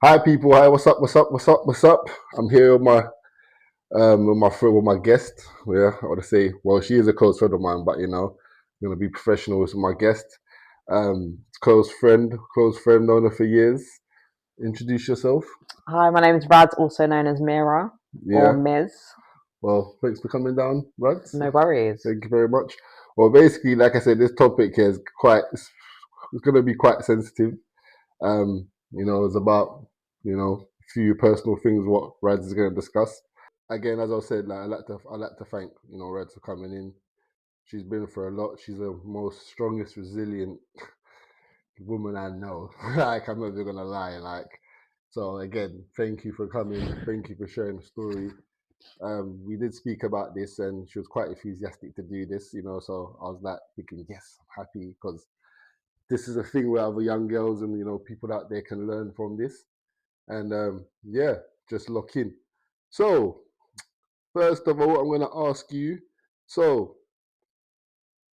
Hi people, hi, what's up, what's up, what's up, what's up? I'm here with my friend, with my guest. Yeah, I want to say, well, she is a close friend of mine, but I'm gonna be professional with my guest. Close friend, known her for years. Introduce yourself. Hi, my name is Rad, also known as Mira or Yeah. Ms. Well, thanks for coming down, Ruds. No worries. Thank you very much. Well, basically, like I said, this topic here is it's gonna be quite sensitive. It's about a few personal things what Rads is going to discuss. Again, as I said, like I like to thank Rads for coming in. She's been through a lot. She's the most strongest, resilient woman I know. Like I'm not even gonna lie. So again, thank you for coming. Thank you for sharing the story. We did speak about this, and she was quite enthusiastic to do this. So I was like thinking, yes, I'm happy because this is a thing where other young girls and people out there can learn from this. And yeah, just lock in. So, first of all, I'm going to ask you. So,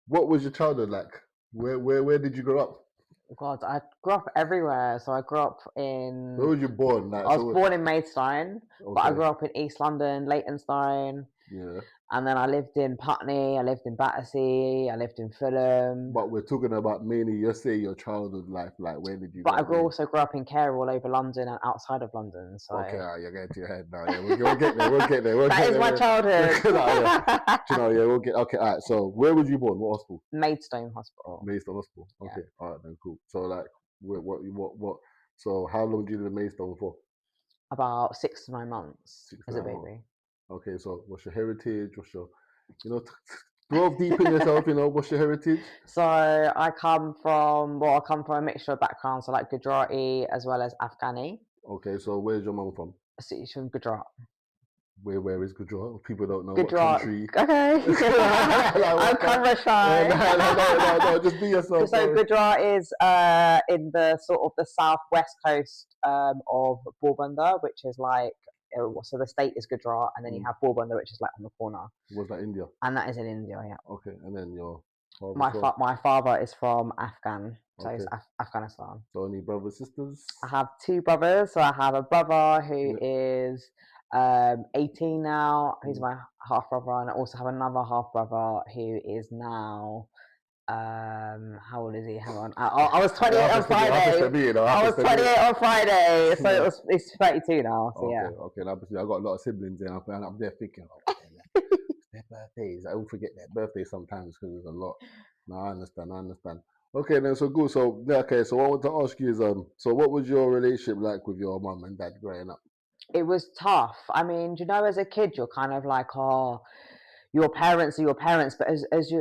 what was your childhood like? Where did you grow up? God, I grew up everywhere. So I grew up Where in, was you born? Like, I was so born in Maidstone, but I okay, grew up in East London, Leytonstone, yeah. and then I lived in Putney, I lived in Battersea, I lived in Fulham. But we're talking about mainly, just say your childhood life. Like, where did you But grow I up? Where? also grew up in care all over London and outside of London. Okay, So you're getting to your head now. Yeah, we'll get there. We'll get there. We'll that get is my there. childhood. No, yeah. Yeah, we'll get. Okay, all right. So, where was you born? What hospital? Maidstone Hospital. Maidstone Hospital. Yeah. Okay, all right then, cool. So, like, what? So, how long did you live in Maidstone for? About 6 to 9 months Six, as a 9 months. baby. Okay, so what's your heritage? You know, delve deep in yourself. What's your heritage? So I come from a mixture of backgrounds, so like Gujarati as well as Afghani. Okay, so where's your mom from? So she's from Gujarat. Where is Gujarat? People don't know what Gujarat. country. Okay. Like I'm what camera no, shy. no. Just be yourself. So No. Gujarat is in the sort of the southwest coast of Porbandar, which is like so the state is Gujarat, and then you Mm. have Porbandar, which is like on the corner, Was that India? and that is in India. Yeah. Okay, and then your father's from. My father is from Afghan, so it's Okay, Afghanistan. so any brothers sisters? I have two brothers. So I have a brother who Yeah. is 18 now. He's Mm. my half brother, and I also have another half brother who is now how old is he? Hang on, I was It 28 on happens to me. It happens to Friday. me. It I happens was to me. 28 on Friday, so Yeah. it's 32 now. So Okay, yeah. okay. Now, obviously, I got a lot of siblings, and I'm there thinking, oh, their birthdays. I will forget their birthdays sometimes because there's a lot. No, I understand. I understand. Okay, then so good. So yeah, okay. So what I want to ask you is, so what was your relationship like with your mum and dad growing up? It was tough. I mean, as a kid, you're kind of like, oh, your parents are your parents, but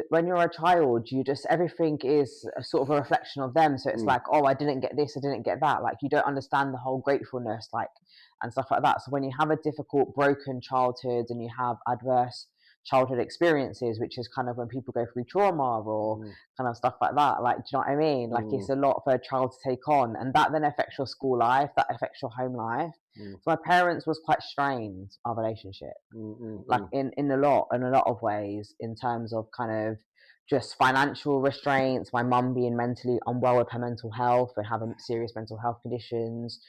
when you're a child, you just everything is a sort of a reflection of them. So it's Mm, like, oh, I didn't get this, I didn't get that. Like you don't understand the whole gratefulness, like and stuff like that. So when you have a difficult, broken childhood and you have adverse childhood experiences, which is kind of when people go through trauma or mm, kind of stuff like that. Like, do you know what I mean? Like mm, it's a lot for a child to take on, and that then affects your school life, that affects your home life. mm, So my parents was quite strained, our relationship, mm, mm, like mm, in a lot of ways, in terms of kind of just financial restraints, my mum being mentally unwell with her mental health and having serious mental health conditions,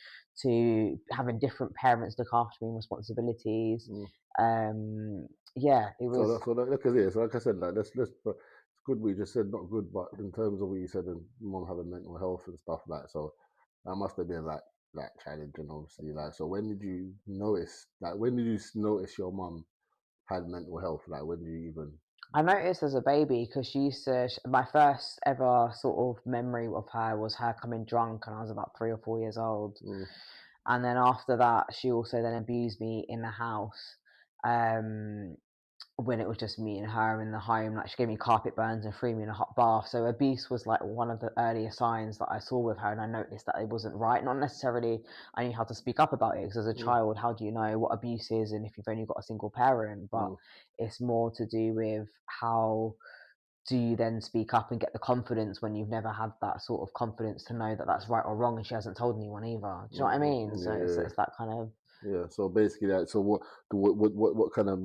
to having different parents look after me and responsibilities. mm. Yeah, it was. Look at this. Like I said, like but it's good. We just said not good, but in terms of what you said, and mom having mental health and stuff like so, that must have been like challenging, obviously. Like, so when did you notice? Like, when did you notice your mom had mental health? Like, when did you even? I noticed as a baby because she used to. My first ever sort of memory of her was her coming drunk, and I was about 3 or 4 years old. Mm, And then after that, she also then abused me in the house. Um, when it was just me and her in the home, like she gave me carpet burns and threw me in a hot bath. So abuse was like one of the earlier signs that I saw with her, and I noticed that it wasn't right. Not necessarily I knew how to speak up about it, because as a mm, child, how do you know what abuse is, and if you've only got a single parent? But mm, it's more to do with how do you then speak up and get the confidence when you've never had that sort of confidence to know that that's right or wrong, and she hasn't told anyone either. Do you know what I mean? So yeah, it's that kind of yeah. So basically, like, so what kind of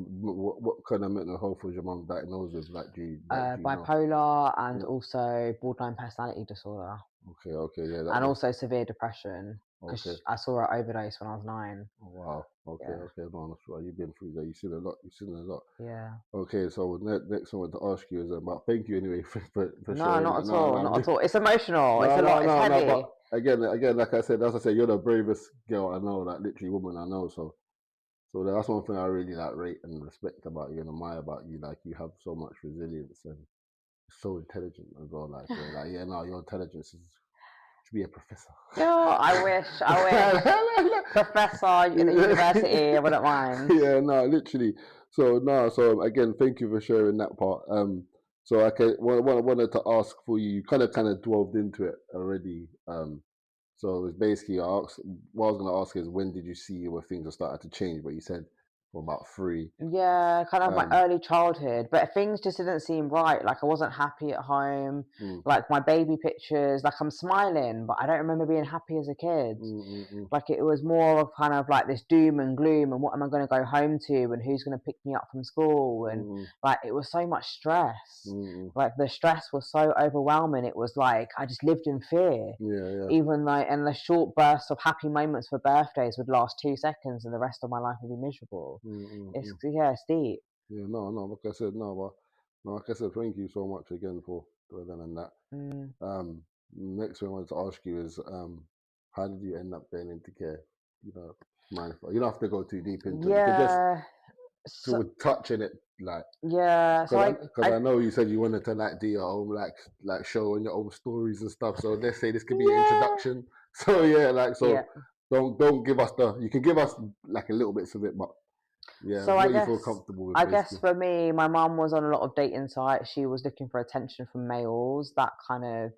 mental health was your mom diagnosed with? Do you know? bipolar and Yeah. also borderline personality disorder, Okay, okay, yeah, that and must. also severe depression. Okay. because I saw her overdose when I was 9. Oh, wow. Okay. Yeah. Okay. No, that's right. You've been through that. You've seen a lot. You've seen a lot. Yeah. Okay. So next, I want to ask you is about. Thank you anyway for No, sharing not that. at No, all. no, Not at all. It's emotional. It's a lot. It's no. But heavy. again, like I said, as I said, you're the bravest girl I know. Like literally, woman I know. So that's one thing I really like rate and respect about you and admire about you. Like you have so much resilience and so intelligent as well. Like yeah, no, your intelligence is to be a professor. Oh, I wish. I wish. Professor in the university. I wouldn't mind. Yeah, no, literally. So no, so again, thank you for sharing that part. So wanted to ask for you. You kind of delved into it already. So it's basically what I was going to ask is when did you see where things are starting to change? But you said for about 3. Yeah, kind of my Um, early childhood, but things just didn't seem right. Like I wasn't happy at home. mm, Like my baby pictures, like I'm smiling, but I don't remember being happy as a kid. mm. Like it was more of kind of like this doom and gloom and what am I going to go home to and who's going to pick me up from school and Mm, like it was so much stress. mm. Like the stress was so overwhelming. It was like I just lived in fear. Yeah. Even though and the short bursts of happy moments for birthdays would last 2 seconds and the rest of my life would be miserable. It's Mm. yeah, it's deep. Yeah, no. Like I said, no, but no, like I said, thank you so much again for that and that. Mm. Next thing I wanted to ask you is, how did you end up getting into care? You know, mind if you don't have to go too deep into it. You could just Yeah. So, sort of touch in it, like yeah. So because I know you said you wanted to like do your own like show and your own stories and stuff. So let's say this could be an yeah. introduction. So yeah, like Yeah. don't give us you can give us like a little bits of it, but yeah, So what you feel comfortable with I guess basically. for me, my mum was on a lot of dating sites. She was looking for attention from males. That kind of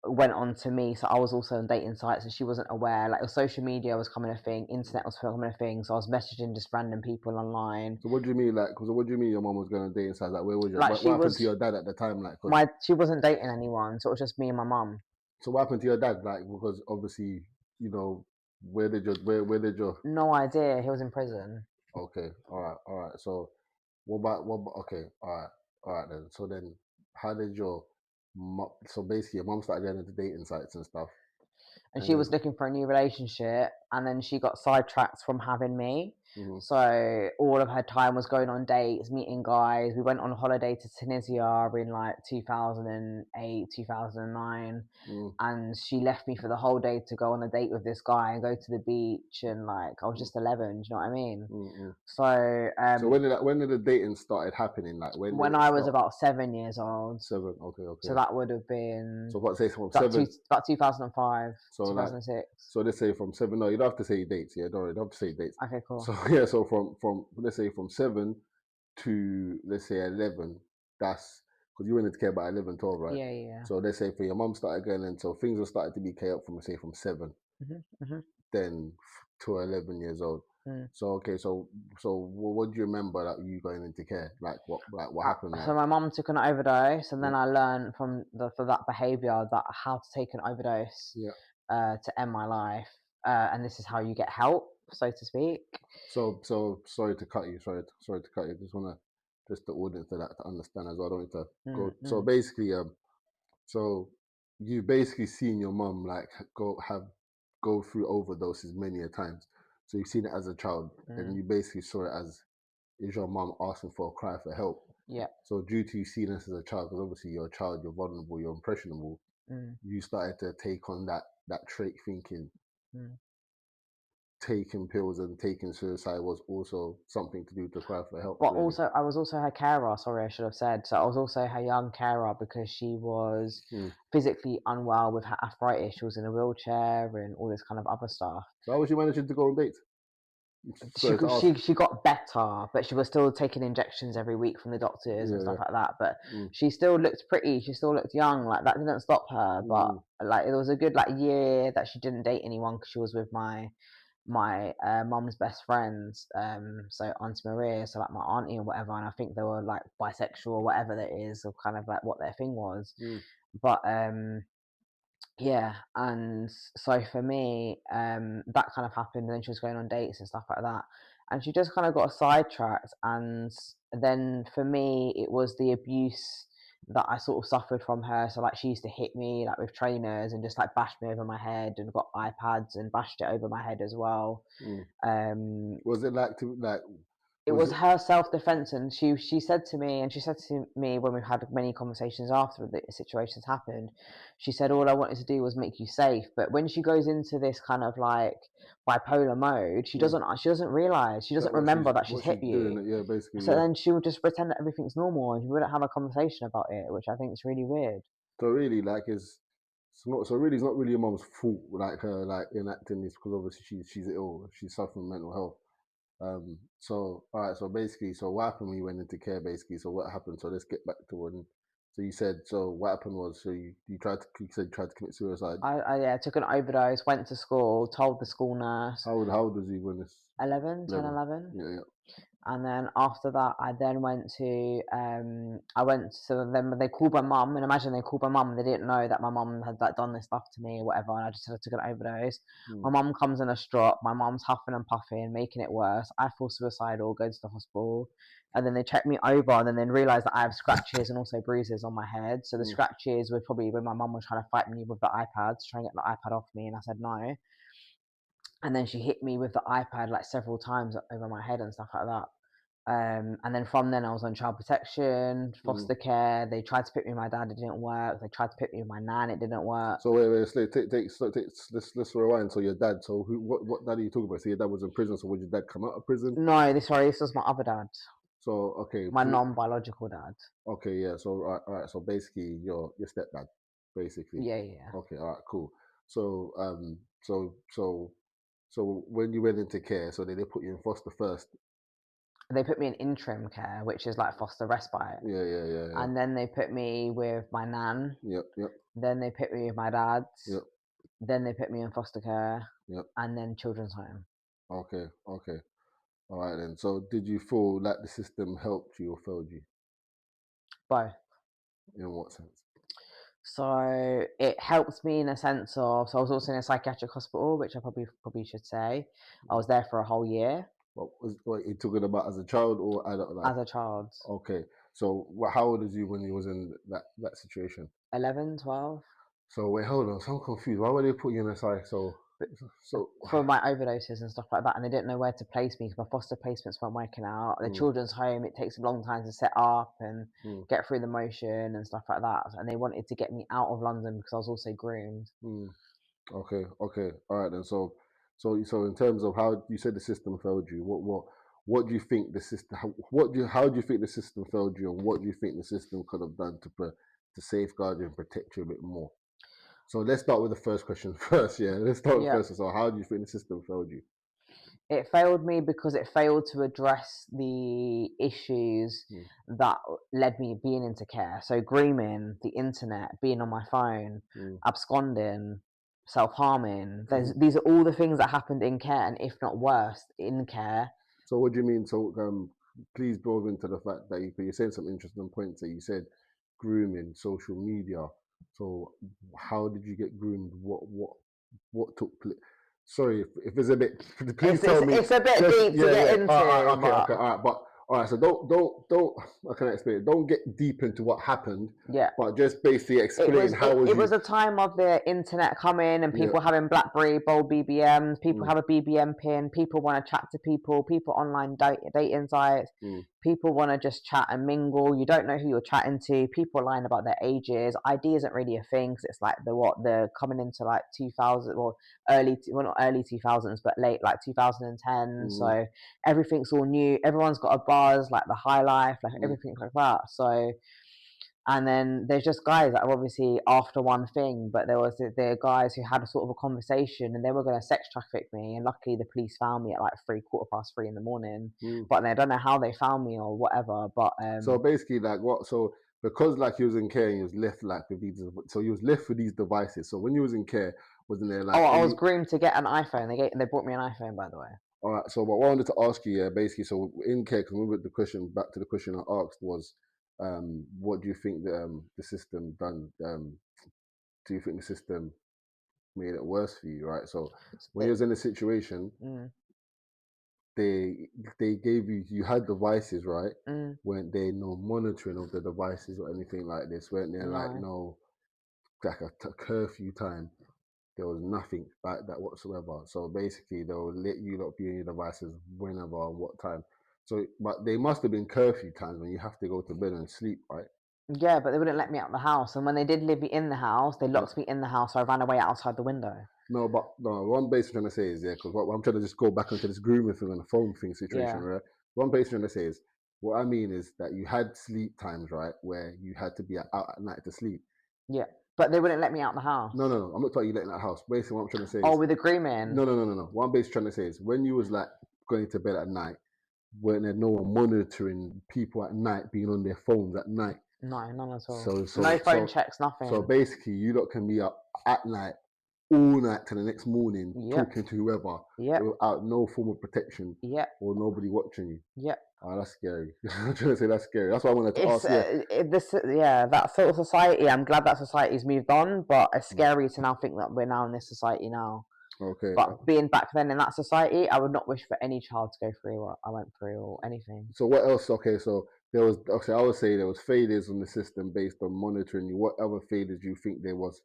went on to me. So I was also on dating sites and she wasn't aware. Like social media was coming a thing, internet was becoming a thing. So I was messaging just random people online. So what do you mean, like? Cause what do you mean your mom was going on dating sites? Like, where was your Like what she happened to was your dad at the time? Like, cause she wasn't dating anyone, so it was just me and my mum. so what happened to your dad? Like, because obviously, you know, where did your No idea. He was in prison. okay, all right. So okay, all right then. So then, how did your so basically your mom started going into dating sites and stuff, And and she then was looking for a new relationship and then she got sidetracked from having me. mm-hmm, So all of her time was going on dates, meeting guys. We went on holiday to Tunisia in like 2008, 2009, mm, and she left me for the whole day to go on a date with this guy and go to the beach, and like I was mm, just 11, do you know what I mean? mm. So So when did the dating started happening? Like, when did when it I was start? about 7 years old, 7. Okay, so okay. that would have been So what say from about 7? 2005, So like, 2006. so let's say from 7. No, you don't have to say dates. Yeah, don't have to say dates. Okay, So cool. yeah, so from let's say from 7 to let's say 11. That's because you went into care by 11, 12, right? Yeah, yeah. So let's say for your mum started going in, so things were starting to be chaotic from say from 7, Hmm. Hmm. then to 11 years old. Mm. So okay, so what do you remember that you going into care? Like what happened? So Like my mum took an overdose, and then yeah, I learned from for that behaviour that how to take an overdose yeah. to end my life, and this is how you get help, so to speak. So sorry to cut you. Sorry to cut you. Just wanna just the audience to understand as well. I don't need to Mm, go. So mm. basically, so you basically seen your mum like go through overdoses many a times. So you've seen it as a child, and Mm. you basically saw it as is your mum asking for a cry for help. Yeah. So due to you seeing this as a child, because obviously you're a child, you're vulnerable, you're impressionable. Mm, You started to take on that trait, thinking mm. taking pills and taking suicide was also something to do to cry for help. But Really. also, I was also her carer. Sorry, I should have said. So I was also her young carer because she was Hmm. physically unwell with her arthritis. She was in a wheelchair and all this kind of other stuff. So how was you managing to go on dates? she Sorry to ask. she got better, but she was still taking injections every week from the doctors and Yeah, stuff yeah. like that. But Mm, she still looked pretty. She still looked young. Like that didn't stop her. But mm, like it was a good like year that she didn't date anyone because she was with my mum's best friends. So Auntie Maria, so like my auntie and whatever. And I think they were like bisexual or whatever that is, or kind of like what their thing was. mm, But yeah, and so for me, that kind of happened, and then she was going on dates and stuff like that, and she just kind of got sidetracked, and then for me, it was the abuse that I sort of suffered from her. So like she used to hit me like with trainers and just like bash me over my head, and got iPads and bashed it over my head as well. Was it like to like? It Was was it? her self-defense, and she said to me, when we've had many conversations after the situations happened, she said all I wanted to do was make you safe. But when she goes into this kind of like bipolar mode, she doesn't realize, she That doesn't remember that she's what hit she's doing? you. Yeah, basically, So yeah. then she would just pretend that everything's normal, and we wouldn't have a conversation about it, which I think is really weird. So really, like, it's not. So really, it's not really your mom's fault. Like her, like enacting this because obviously she's ill. She's suffering mental health. So all right. So basically, so what happened when you went into care? Basically, so what happened? So let's get back to when. So you said. So what happened was. So you tried to. You said you tried to commit suicide. I took an overdose, went to school, told the school nurse. How old was you when this? 11, 10, 11. 11. Yeah, yeah. And then after that, I then went to, so then they called my mum, and imagine they called my mum, and they didn't know that my mum had like done this stuff to me or whatever, and I just said I took an overdose. My mum comes in a strop, my mum's huffing and puffing, making it worse. I feel suicidal, go to the hospital, and then they check me over, and then they realise that I have scratches and also bruises on my head. So the scratches were probably when my mum was trying to fight me with the iPads, trying to get the iPad off me, and I said no. And then she hit me with the iPad like several times over my head and stuff like that. And then from then I was on child protection, foster care. They tried to put me with my dad, it didn't work. They tried to put me with my nan, it didn't work. So wait, let's rewind. So your dad. So what dad are you talking about? So your dad was in prison. So would your dad come out of prison? No, this was my other dad, So okay, my non-biological dad. okay, yeah. So all right. So basically, your stepdad, basically. Yeah. Okay, all right, cool. So so when you went into care, so they put you in foster first. They put me in interim care, which is like foster respite. Yeah. And then they put me with my nan. Yep. Then they put me with my dad. Yep. Then they put me in foster care. Yep. And then children's home. Okay. All right then. So did you feel like the system helped you or failed you? Both. In what sense? So it helped me in a sense of, so I was also in a psychiatric hospital, which I probably should say. I was there for a whole year. What you talking about as a child or adult life? As a child. Okay. So how old was you when you was in that situation? 11, 12. So wait, hold on. So I'm confused. Why would they put you in a psych? So For my overdoses and stuff like that, and they didn't know where to place me because my foster placements weren't working out. The children's home, it takes a long time to set up and get through the motion and stuff like that. And they wanted to get me out of London because I was also groomed. Okay. All right then. So in terms of how you said the system failed you, what do you think the system? How do you think the system failed you, and what do you think the system could have done to safeguard you and protect you a bit more? So let's start with the first question first. Yeah, let's start with first. So how do you think the system failed you? It failed me because it failed to address the issues that led me being into care. So grooming, the internet, being on my phone, absconding, self-harming. These are all the things that happened in care, and if not worse, in care. So what do you mean? So please delve into the fact that you're saying some interesting points. That you said grooming, social media. So how did you get groomed? What took place? Sorry if it's a bit. Please tell me. It's a bit deep to get into. Okay, all right, but all right. So don't. How can I explain it? Don't get deep into what happened. Yeah. But just basically explain how it was a time of the internet coming and people having BlackBerry, bold BBMs. People have a BBM pin. People want to chat to people. People online dating sites. People want to just chat and mingle. You don't know who you're chatting to. People are lying about their ages. ID isn't really a thing because it's like the coming into like 2000 or not early 2000s, but late like 2010. So everything's all new. Everyone's got a buzz, like the high life, like everything like that. So. And then there's just guys that are obviously after one thing, but there was the guys who had a sort of a conversation and they were going to sex traffic me. And luckily the police found me at like 3:15 in the morning. But I don't know how they found me or whatever. But so basically, like what? So because like you was in care and you was left like with these, so you was left with these devices. So when you was in care, wasn't there like? I was groomed to get an iPhone. They brought me an iPhone, by the way. All right. So what I wanted to ask you, yeah, basically, so in care, because remember the question back to the question I asked was, what do you think the system done? Do you think the system made it worse for you? Right. So when you was in a situation, they gave you had devices, right? Mm, Weren't there no monitoring of the devices or anything like this? Weren't there like no. no like a curfew time? There was nothing like that whatsoever. So basically, they'll let you not be on your devices whenever and what time. So, but they must have been curfew times when you have to go to bed and sleep, right? Yeah, but they wouldn't let me out of the house. And when they did leave me in the house, they Yeah. locked me in the house. So I ran away outside the window. No, but no, one base I'm trying to say is, yeah, because what I'm trying to just go back onto this grooming thing and the phone thing situation, Yeah, right? One base I'm trying to say is, what I mean is that you had sleep times, right, where you had to be out at night to sleep. yeah. But they wouldn't let me out the No, house. no, no. I'm not talking you letting that house. Basically, what I'm trying to say Oh, is, with the no, grooming? no, no, no, no. One base trying to say is, when you was like going to bed at night, weren't there no one monitoring people at night being on their phones at night? No, none at all. So, No so, phone so, checks, so nothing. basically, you lot can be up at night all night to the next morning Yep, talking to whoever yep, without no form of protection yep, or nobody watching you. yep. Oh, that's scary. I'm trying to say that's scary. That's why I wanted to It's ask. Yeah. this, yeah, that sort of society. I'm glad that society's moved on, but it's Mm. scary to now think that we're now in this society now. Okay. But being back then in that society, I would not wish for any child to go through what I went through or anything. So what else? Okay. So there was. Okay, I would say there was failures on the system based on monitoring you. What other failures do you think there was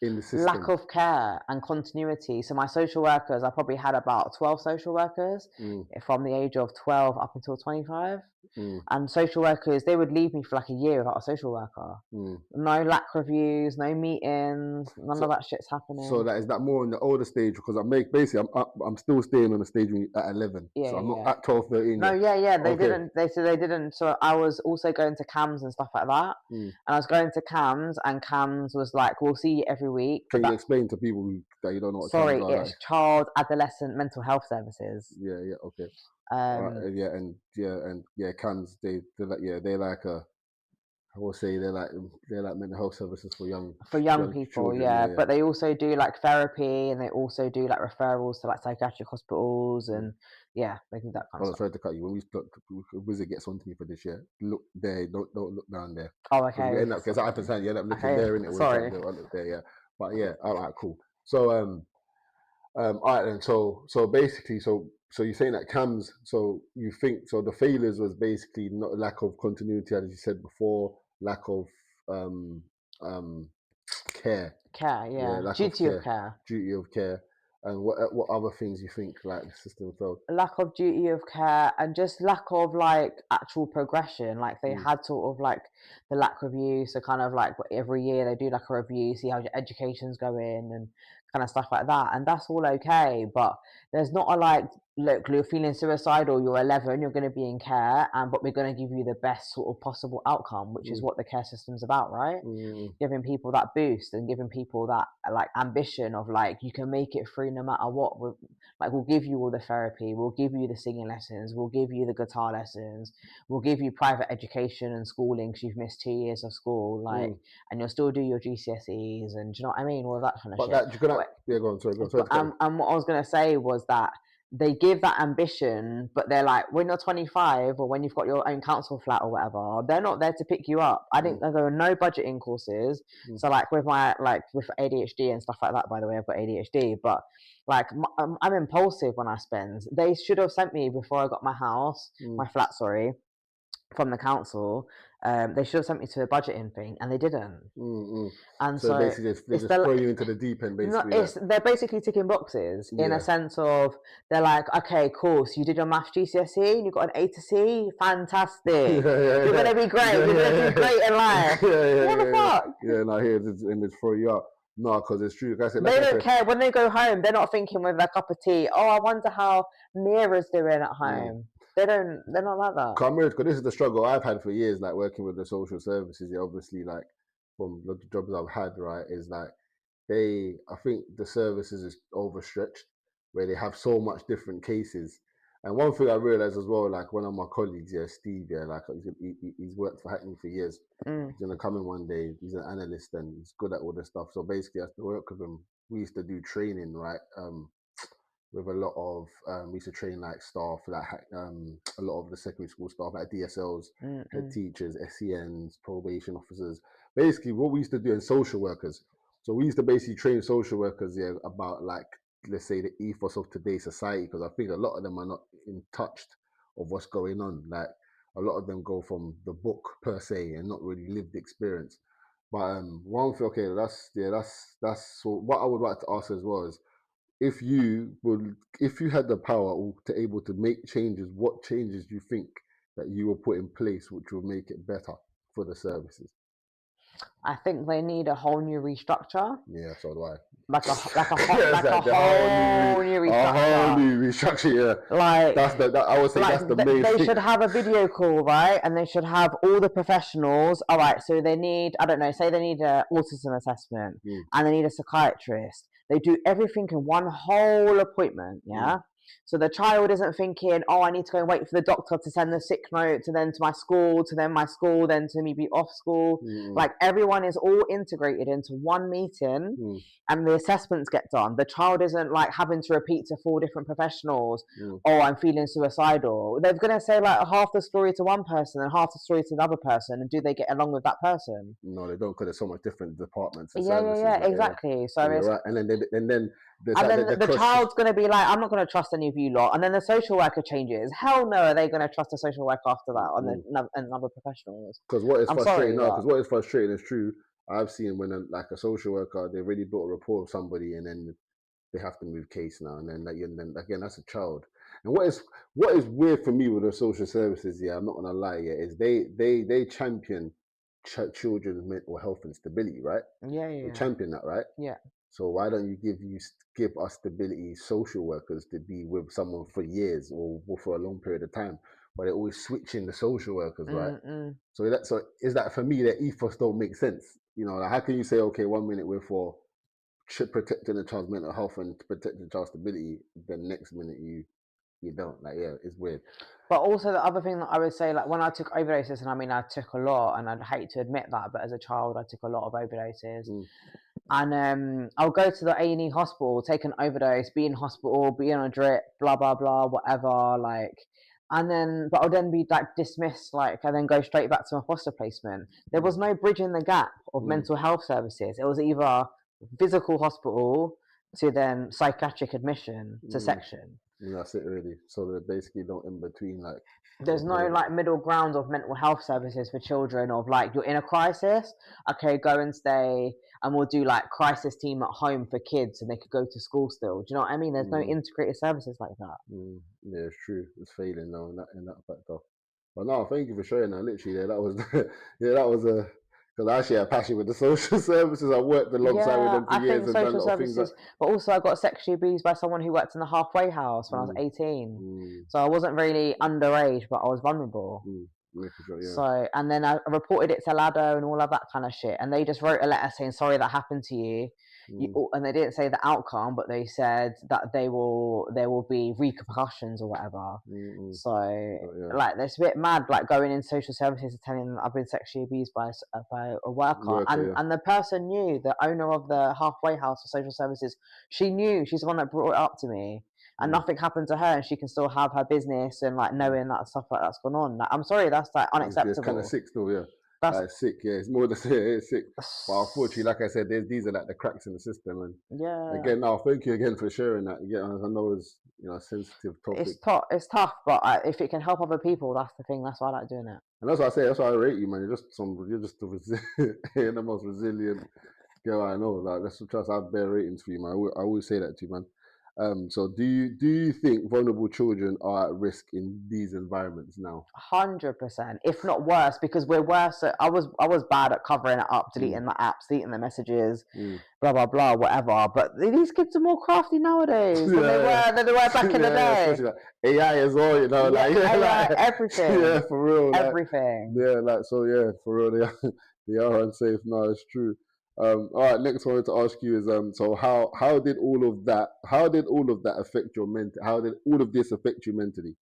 in the Lack system? of care and continuity. So my social workers, I probably had about 12 social workers Mm, from the age of 12 up until 25. mm, And social workers, they would leave me for like a year without a social worker. mm. No lack reviews, no meetings, none of So that shit's so happening. that is that more in the older stage because I'm still staying on the stage at 11. Yeah, So I'm not yeah. at 12, 13 No, yet. yeah, yeah. They Okay. didn't. They said they didn't. So I was also going to CAMS and stuff like that. Mm. And I was going to CAMS, and CAMS was like, "We'll see you every week." Can you That explain to people that you don't know what cams sorry, are like? it's child adolescent mental health services. Yeah, yeah, okay. Um, Yeah, cams they're like they're like I will say they're like mental health services for for young young people, children. yeah, Yeah, yeah. but they also do like therapy, and they also do like referrals to like psychiatric hospitals, Mm. and yeah, they do that kind of Oh, stuff. sorry to cut you. When we start, Wizard gets onto me for this year. Look there, don't look down there, Oh, because we okay, end up because I understand you end up looking okay, there in it when you try to sorry. do it. I look there, yeah. But yeah, all right, cool. So all right then. So basically, so you're saying that cams. So you think so? The failures was basically not lack of continuity, as you said before, lack of um um care. Care, Yeah, yeah, lack of duty of care, care. duty of care, and what other things you think like the system failed? Lack of duty of care and just lack of like actual progression. Like they Mm, had sort of like the lack review, so kind of like every year they do like a review, see how your education's going and kind of stuff like that, and that's all okay. But there's not a like, look, you're feeling suicidal, you're 11, you're going to be in care, and but we're going to give you the best sort of possible outcome, which is mm, what the care system's about, right? mm, Giving people that boost and giving people that like ambition of like you can make it through no matter what. Like we'll give you all the therapy, we'll give you the singing lessons, we'll give you the guitar lessons, we'll give you private education and schooling because you've missed 2 years of school, like, mm. and you'll still do your GCSEs and do you know what I mean, all of that kind of But shit. that you gonna But yeah, go on. Sorry to cut you. and what I was gonna say was that they give that ambition, but they're like, when you're 25 or when you've got your own council flat or whatever, they're not there to pick you up. I Mm, didn't go no budgeting courses. mm, So like with my like with ADHD and stuff like that. By the way, I've got ADHD, but like I'm impulsive when I spend. They should have sent me before I got my house, mm, my flat, sorry, from the council. They should have sent me to a budgeting thing, and they didn't. mm. And So so basically, they it's just throw the you into the deep end, not basically. Like, it's they're basically ticking boxes in a yeah, sense of they're like, okay, cool, so you did your maths GCSE and you got an A to C, yeah, fantastic. yeah, You're yeah, gonna be great. yeah, You're yeah, gonna do yeah, great in life. What the yeah. fuck? Yeah, no, here and they throw you out. No, because it's true. Like They I don't said, care when they go home. They're not thinking with their cup of tea. Oh, I wonder how Mira's doing at mm. home. They don't. They're not like that. Because this is the struggle I've had for years, like working with the social services. Yeah, obviously, like from the jobs I've had, right, is like I think the services is overstretched, where they have so much different cases. And one thing I realized as well, like one of my colleagues, yeah, Steve, yeah, like he's worked for Hackney for years. Mm, He's gonna come in one day. He's an analyst and he's good at all this stuff. So basically, I have to work with him. We used to do training, right? With a lot of we used to train like staff, like a lot of the secondary school staff, like DSLs, mm, head mm, teachers, SENs, probation officers. Basically, what we used to do in social workers. So we used to basically train social workers, yeah, about like let's say, the ethos of today's society, because I think a lot of them are not in touch of what's going on. Like a lot of them go from the book per se and not really lived experience. But one thing, okay, that's so. What I would like to ask as well is, if you had the power to able to make changes, what changes do you think that you will put in place which will make it better for the services? I think they need a whole new restructure. Yeah, so do I. Like a whole whole new restructure. new restructure. Yeah, Like I would say like that's the main they thing. should have a video call, right? And they should have all the professionals. All right, so they need, I don't know, say they need an autism assessment and they need a psychiatrist. They do everything in one whole appointment, yeah? So the child isn't thinking, oh, I need to go and wait for the doctor to send the sick note to then to my school, to then my school, then to me be off school. Like everyone is all integrated into one meeting and the assessments get done. The child isn't like having to repeat to 4 different professionals, oh, I'm feeling suicidal. They're going to say like half the story to one person and half the story to another person. And do they get along with that person? No, they don't, because there's so much different departments and Yeah, services. yeah, exactly. So you're right. And then the child's going to be like, I'm not going to trust any of you lot. And then the social worker changes. Hell no, are they going to trust a social worker after that and other professionals? Because what is frustrating, sorry, because what is frustrating is true. I've seen when like a social worker, they really built a rapport with somebody, and then they have to move case now, and then again, that's a child. And what is weird for me with the social services, yeah, I'm not gonna lie, yeah, is they champion children's mental health and stability, right? Yeah, They champion that, right? Yeah. So why don't you give us stability social workers to be with someone for years or for a long period of time? But they're always switching the social workers, right? So is that, for me, that ethos don't make sense. You know, like how can you say, okay, 1 minute we're for protecting the child's mental health and protecting the child's stability, then next minute you don't. Like, yeah, it's weird. But also the other thing that I would say, like when I took overdoses, and I mean I took a lot, and I'd hate to admit that, but as a child I took a lot of overdoses. And I'll go to the A&E hospital, take an overdose, be in hospital, be on a drip, blah blah blah, whatever, like, and then but I'll then be like dismissed, like, and then go straight back to my foster placement. There was no bridging the gap of mental health services. It was either physical hospital to then psychiatric admission to section. And that's it, really. So they basically don't in between, like, there's no like middle ground of mental health services for children, of like, you're in a crisis, okay, go and stay, and we'll do like crisis team at home for kids and they could go to school still. Do you know what I mean? There's no integrated services like that. Yeah, it's true. It's failing now in that factor. But no, thank you for sharing that. Literally, yeah, that was that was a, because I actually have passion with the social services. I worked alongside with them for years and done a lot of things. But also I got sexually abused by someone who worked in the halfway house when I was 18. So I wasn't really underage, but I was vulnerable. Sure, yeah. So, and then I reported it to LADO and all of that kind of shit. And they just wrote a letter saying, sorry that happened to you. And they didn't say the outcome, but they said that there will be repercussions or whatever. So, like, it's a bit mad, like going in social services and telling them I've been sexually abused by a worker. And the person knew, the owner of the halfway house for social services, she knew, she's the one that brought it up to me. And nothing happened to her, and she can still have her business and like knowing that stuff like that's gone on. Like, I'm sorry, that's like unacceptable. It's kind of sick still, yeah. That's sick, yeah. It's more than it's sick. But unfortunately, like I said, these are like the cracks in the system. And again, now thank you again for sharing that. Yeah, I know it's a sensitive topic. It's tough, but if it can help other people, that's the thing. That's why I like doing it. And that's why I say, that's why I rate you, man. You're just you're the most resilient girl I know. Like, that's the trust. I have bare ratings for you, man. I always say that to you, man. So do you think vulnerable children are at risk in these environments now? 100%, if not worse, because we're worse. I was bad at covering it up, deleting the apps, deleting the messages, blah blah blah, whatever. But these kids are more crafty nowadays than they were back in the day. Especially like AI as well, you know, AI, everything. Yeah, for real. Everything. Yeah, like, so yeah, for real, they are unsafe. No, it's true. All right, next one I wanted to ask you is so how did all of that affect your mental? How did all of this affect you mentally?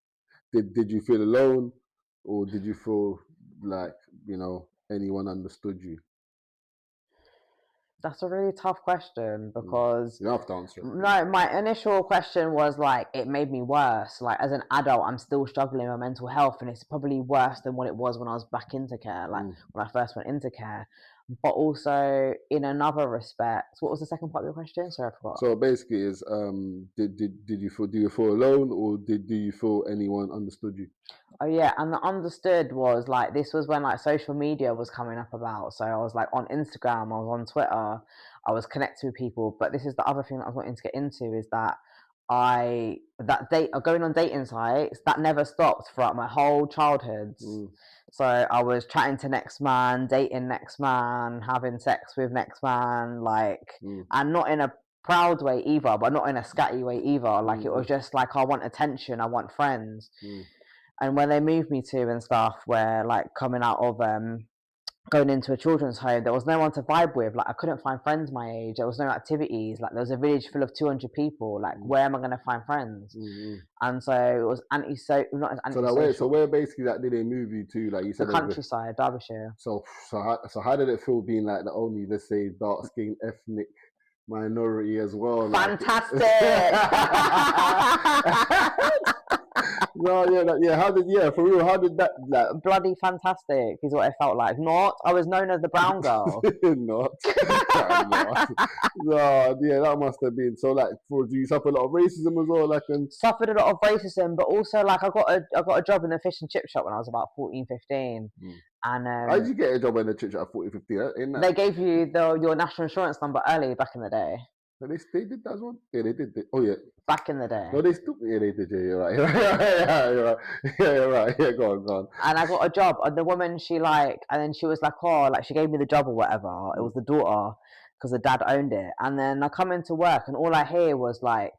Did you feel alone, or did you feel like anyone understood you? That's a really tough question, because you don't have to answer it. No, my initial question was like, it made me worse. Like, as an adult, I'm still struggling with mental health, and it's probably worse than what it was when I was back into care, like when I first went into care. but also in another respect. What was the second part of your question? Sorry, I forgot. So basically, is did you feel, do you feel alone, or do you feel anyone understood you? Oh yeah, and the understood was like this was when like social media was coming up about. So I was like on Instagram, I was on Twitter, I was connecting with people. But this is the other thing that I was wanting to get into is that going on dating sites that never stopped throughout my whole childhood. So I was chatting to next man, dating next man, having sex with next man, like, and not in a proud way either, but not in a scatty way either. Like it was just like I want attention, I want friends. And when they moved me to and stuff, where like coming out of going into a children's home, there was no one to vibe with. Like I couldn't find friends my age. There was no activities. Like there was a village full of 200 people. Like where am I going to find friends? And so it was not as antisocial. So where basically like did they move you to? Like you said, the countryside, Derbyshire. So how did it feel being like the only, let's say, dark skinned ethnic minority as well? Fantastic. No, for real. How did that? Like, bloody fantastic is what it felt like. Not, I was known as the brown girl. Not. No, yeah, that must have been. So, like, do you suffer a lot of racism as well? Like, suffered a lot of racism, but also like I got a job in the fish and chip shop when I was about 14, 15. And how did you get a job in the chip shop at 14, 15? They gave you your national insurance number early back in the day. They did that as well? Yeah, they did. Oh, yeah. Back in the day. No, they still... Yeah, they did. Yeah, you're right. You're right. Yeah, you're right. Yeah, go on. And I got a job. And the woman, and then she was like, oh, like she gave me the job or whatever. It was the daughter, because the dad owned it. And then I come into work and all I hear was like,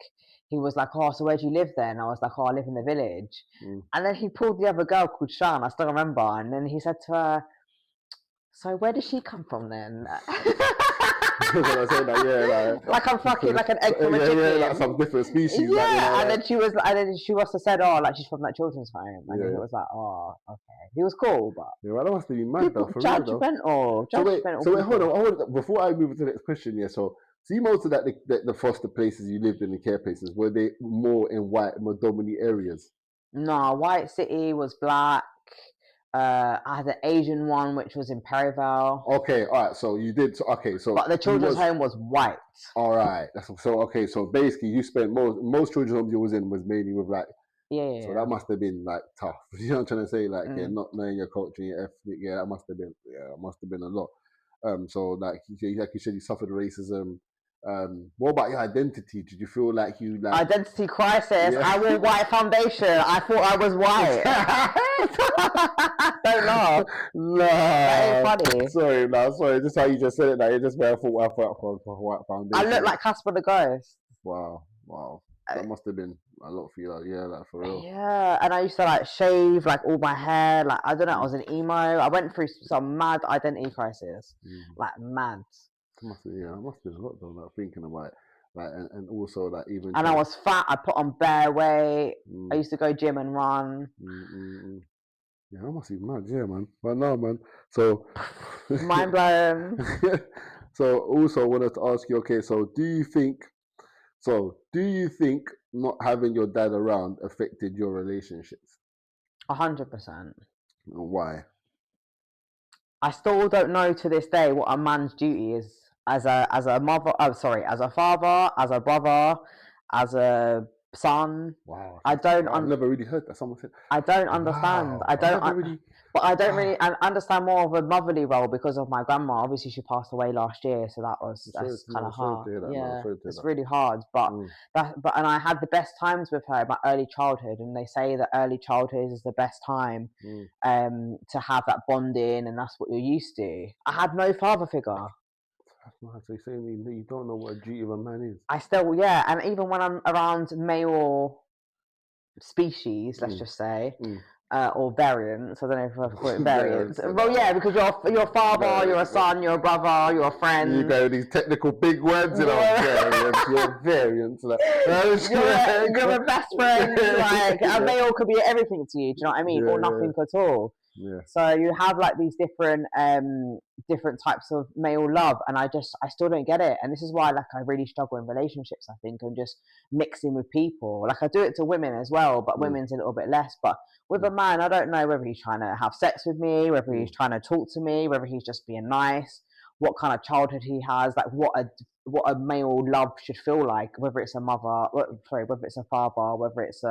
he was like, oh, so where do you live then? I was like, oh, I live in the village. And then he pulled the other girl called Shan, I still remember. And then he said to her, so where does she come from then? Like I'm fucking like an egg from a chicken. Yeah, like some different species. Yeah, like, and then she must have said, oh, like she's from that children's home, and then it was like, oh, okay. He was cool, but yeah, that must have been mad though. Judgmental. So wait, hold on. Before I move to the next question, yeah. So see, most of the foster places you lived in, the care places, were they more in white, more dominant areas? No, White City was black. I had an Asian one, which was in Perivale. Okay, all right. So you did. Okay, so but the children's home was white. All right. So okay. So basically, you spent most children's homes you was in was mainly with like. Yeah. So that must have been like tough. You know what I'm trying to say? Like, yeah, not knowing your culture, and your ethnic. Yeah, that must have been a lot. So like you said, you suffered racism. What about your identity? Did you feel like you like identity crisis? Yeah. I wore white foundation. I thought I was white. Don't laugh. No, that ain't funny. Sorry. Just how you just said it. Like, it just made I thought white foundation. I look like Casper the Ghost. Wow. That must have been a lot for you. Like, yeah, like for real. Yeah, and I used to like shave like all my hair. Like I don't know. I was an emo. I went through some mad identity crisis. Like mad. It must have been a lot though, like thinking about it. Like and also like even. And I was fat. I put on bare weight. I used to go gym and run. Yeah, that must be mad. Yeah, man. But no, man. So. Mind blown. So also I wanted to ask you. Okay, so do you think not having your dad around affected your relationships? 100%. Why? I still don't know to this day what a man's duty is as a mother. Oh, sorry, as a father, as a brother, as a son. Wow. I've never really heard that someone said. I don't understand. Wow. But I don't really understand more of a motherly role because of my grandma. Obviously, she passed away last year, so that's kind of hard. It's really hard. But and I had the best times with her in my early childhood, and they say that early childhood is the best time to have that bonding, and that's what you're used to. I had no father figure. So you're saying you don't know what a duty of a man is? I still, and even when I'm around male species, let's just say. Or variants. I don't know if I've called it variants. Well, yeah, because you're a father, you're a son, you're a brother, you're a friend. You go these technical big words, you know, you're variants. Like, you're a best friend. Like a male could be everything to you. Do you know what I mean? Or nothing at all. Yeah. So you have like these different types of male love, and I still don't get it. And this is why like I really struggle in relationships, I think, and just mixing with people. Like I do it to women as well, but women's a little bit less. But with a man, I don't know whether he's trying to have sex with me, whether he's trying to talk to me, whether he's just being nice. what kind of childhood he has, like what a male love should feel like, whether it's a mother, whether it's a father, whether it's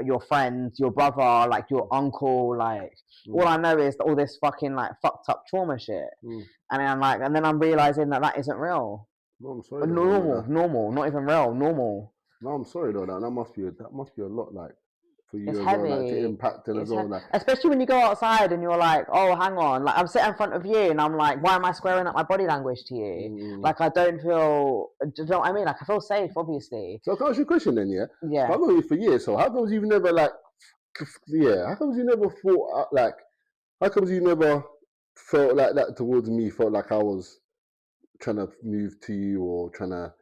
your friend, your brother, like your uncle, like all I know is all this fucking like fucked up trauma shit, and then I'm realizing that isn't real. No, I'm sorry. Normal, not even real, normal. No, I'm sorry though. That must be a lot, like, for you It's as heavy. well, like, to impact and as well, like, especially when you go outside and you're like, oh, hang on, like I'm sitting in front of you and I'm like, why am I squaring up my body language to you? Like I don't feel, do you know what I mean? Like I feel safe, obviously. So can I ask you a question then? Yeah. I've known you for years, so how comes you've never how comes you never thought like, how comes you never felt like that towards me? Felt like I was trying to move to you or trying to,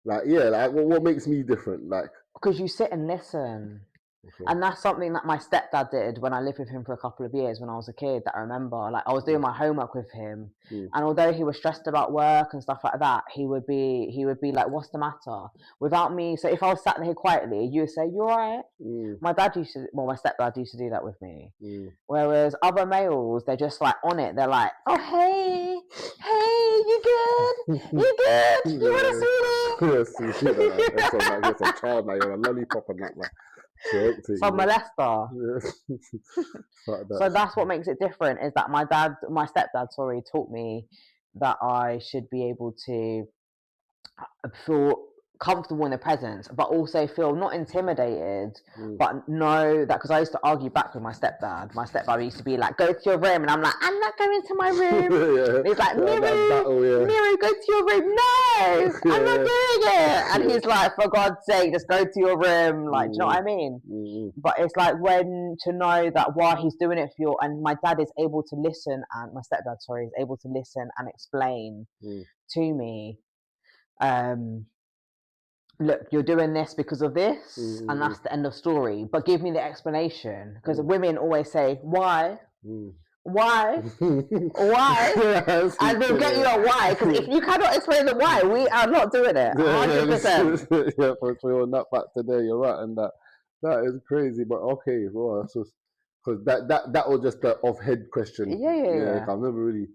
what makes me different? Like, because you sit and listen. Okay. And that's something that my stepdad did when I lived with him for a couple of years when I was a kid, that I remember. Like I was doing my homework with him, and although he was stressed about work and stuff like that, he would be like, what's the matter? Without me, so if I was sat there quietly, you would say, you alright? My stepdad used to do that with me. Whereas other males, they're just like on it. They're like, oh hey, you good? You good? You want to see me? Yes, that's a child now, you're a lollipop and that, like. Some molester. So that's what makes it different, is that my stepdad, taught me that I should be able to feel comfortable in the presence, but also feel not intimidated, but know that, because I used to argue back with my stepdad. My stepdad used to be like, go to your room, and I'm like, I'm not going to my room. He's like, Miru, go to your room. No, I'm not doing it. And he's like, for God's sake, just go to your room. Like, do you know what I mean? But it's like, when to know that while he's doing it for you, and my dad is able to listen, and my stepdad, is able to listen and explain to me, look, you're doing this because of this, and that's the end of story. But give me the explanation, because women always say, why? Why? Why? And we'll get you a why, because if you cannot explain the why, we are not doing it. 100%. Yeah, for sure. On that back today, you're right, and that is crazy. But okay, well, that's just because that was just the off-head question. Yeah. I've never really,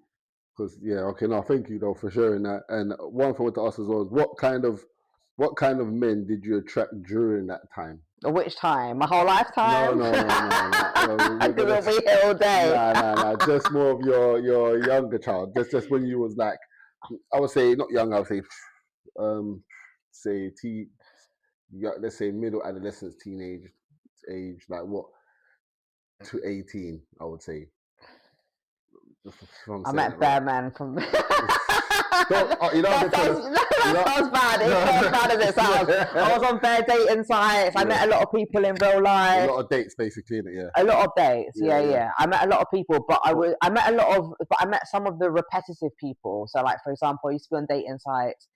because okay, no, thank you though for sharing that. And one thing I want to ask as well is, what kind of men did you attract during that time? Which time? My whole lifetime? No. Because we'll be here all day. Nah. Just more of your younger child. Just when you was like, I would say not young. I would say, let's say middle adolescence, teenage age, like what, to 18, I would say. I met Bear Man from. That sounds bad. It's not as bad as it sounds. I was on fair dating sites. I met a lot of people in real life. A lot of dates, basically, innit? Yeah. A lot of dates. Yeah. I met a lot of people, but I met some of the repetitive people. So, like, for example, I used to be on dating sites,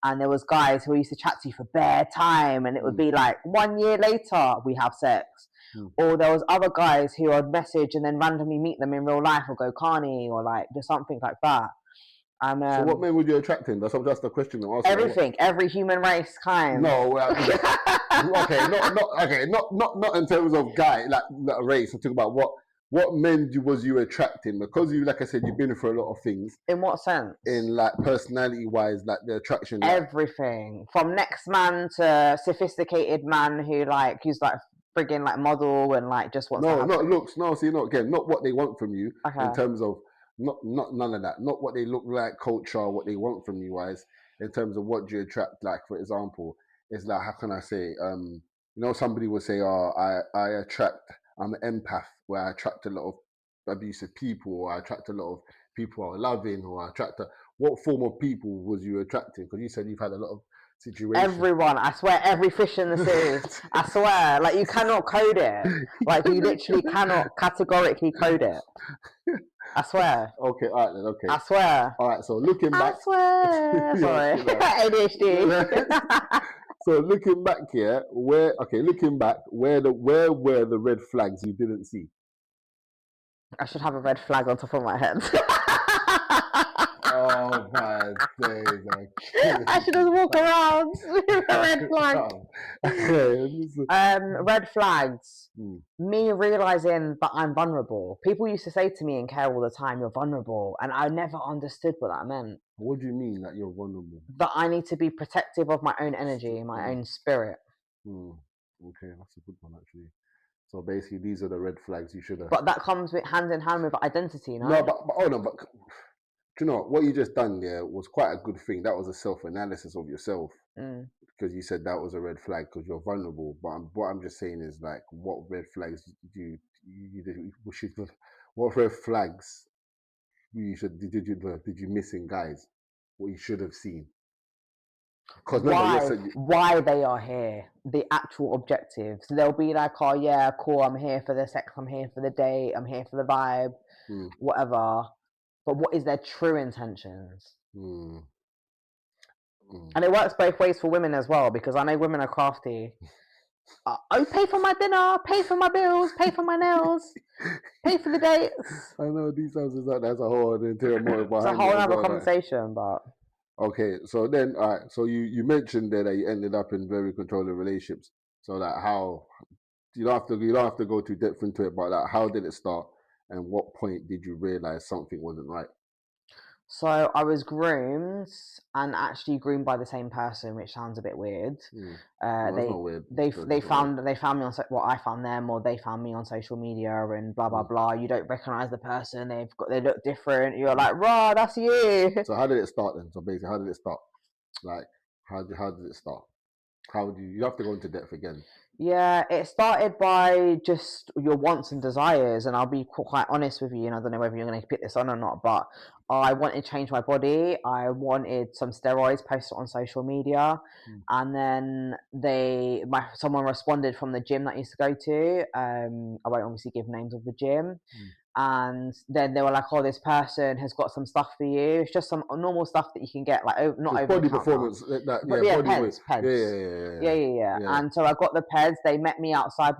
and there was guys who used to chat to you for bare time, and it would be like 1 year later we have sex. Or there was other guys who I'd message and then randomly meet them in real life, or go carny, or like just something like that. And so what men would you attract in? That's just the question I'm asking. Everything, every human race kind. No, okay, not in terms of guy, like race. I'm talking about what men was you attracting? Because you, like I said, you've been through a lot of things. In what sense? In like personality wise, like the attraction. Everything from next man to sophisticated man who's like friggin' like model and like just wants. No, not looks. No, see, not again, not what they want from you in terms of. Not none of that. Not what they look like, culture, what they want from you, wise. In terms of what you attract, like for example, it's like, how can I say? Somebody would say, "Oh, I'm an empath, where I attract a lot of abusive people, or I attract a lot of people who are loving, or I attract what form of people was you attracting? Because you said you've had a lot of situations. Everyone, I swear, every fish in the sea. I swear, like you cannot code it. Like you literally cannot categorically code it. I swear. Okay, all right then. Okay. I swear. All right. So looking back. I swear. Sorry. ADHD. So looking back here, where were the red flags you didn't see? I should have a red flag on top of my head. Oh my days! I should just walk around with a red flag. Red flags. Me realizing that I'm vulnerable. People used to say to me in care all the time, "You're vulnerable," and I never understood what that meant. What do you mean that you're vulnerable? That I need to be protective of my own energy, my own spirit. Okay, that's a good one actually. So basically, these are the red flags you should have. But that comes with hand in hand with identity, no? No, but do you know what you just done there was quite a good thing. That was a self-analysis of yourself because you said that was a red flag because you're vulnerable. But what I'm just saying is like, what red flags what red flags did you miss in guys? What you should have seen? Because why they are here, the actual objectives. They'll be like, oh yeah, cool, I'm here for the sex, I'm here for the date, I'm here for the vibe, whatever. But what is their true intentions? And it works both ways for women as well, because I know women are crafty. Oh, pay for my dinner, pay for my bills, pay for my nails, pay for the dates. I know these houses that's a whole interior motive behind it. It's a whole other conversation, but okay. So then, all right. So you mentioned there that you ended up in very controlling relationships. So that how you don't have to go too depth into it, but like, how did it start, and what point did you realize something wasn't right? So I was groomed and actually groomed by the same person, which sounds a bit weird. Not weird. They found me on I found them, or they found me on social media, and blah blah blah. You don't recognize the person; they look different. You're like, raw, that's you. So how did it start then? So basically, how did it start? Like, how did it start? How do you have to go into depth again? Yeah, it started by just your wants and desires, and I'll be quite honest with you, and I don't know whether you're going to pick this on or not, but I wanted to change my body. I wanted some steroids posted on social media, and then someone responded from the gym that I used to go to. I won't obviously give names of the gym. And then they were like, "Oh, this person has got some stuff for you. It's just some normal stuff that you can get, like not over body performance, peds. Yeah. And so I got the peds. They met me outside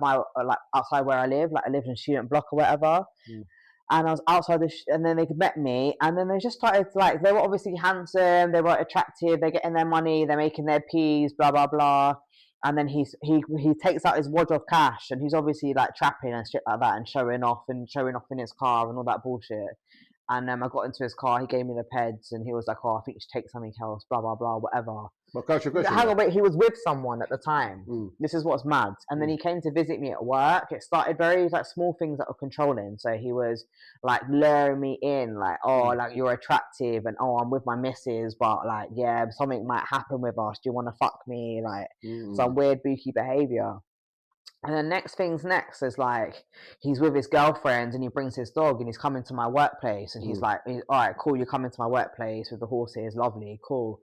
outside where I live. Like I lived in a student block or whatever. And I was outside and then they met me, and then they just started they were obviously handsome, they were attractive, they're getting their money, they're making their peas, blah blah blah. And then he takes out his wad of cash, and he's obviously like trapping and shit like that, and showing off in his car and all that bullshit. And I got into his car, he gave me the peds, and he was like, "Oh, I think you should take something else, blah blah blah, whatever." Hang on, wait, he was with someone at the time. This is what's mad. And then he came to visit me at work. It started very small things that were controlling. So he was luring me in, oh, you're attractive, and oh, I'm with my missus, but yeah, something might happen with us. Do you want to fuck me? Some weird booky behavior. And then next is he's with his girlfriend and he brings his dog and he's coming to my workplace, and he's like, all right, cool, you're coming to my workplace with the horses, lovely, cool.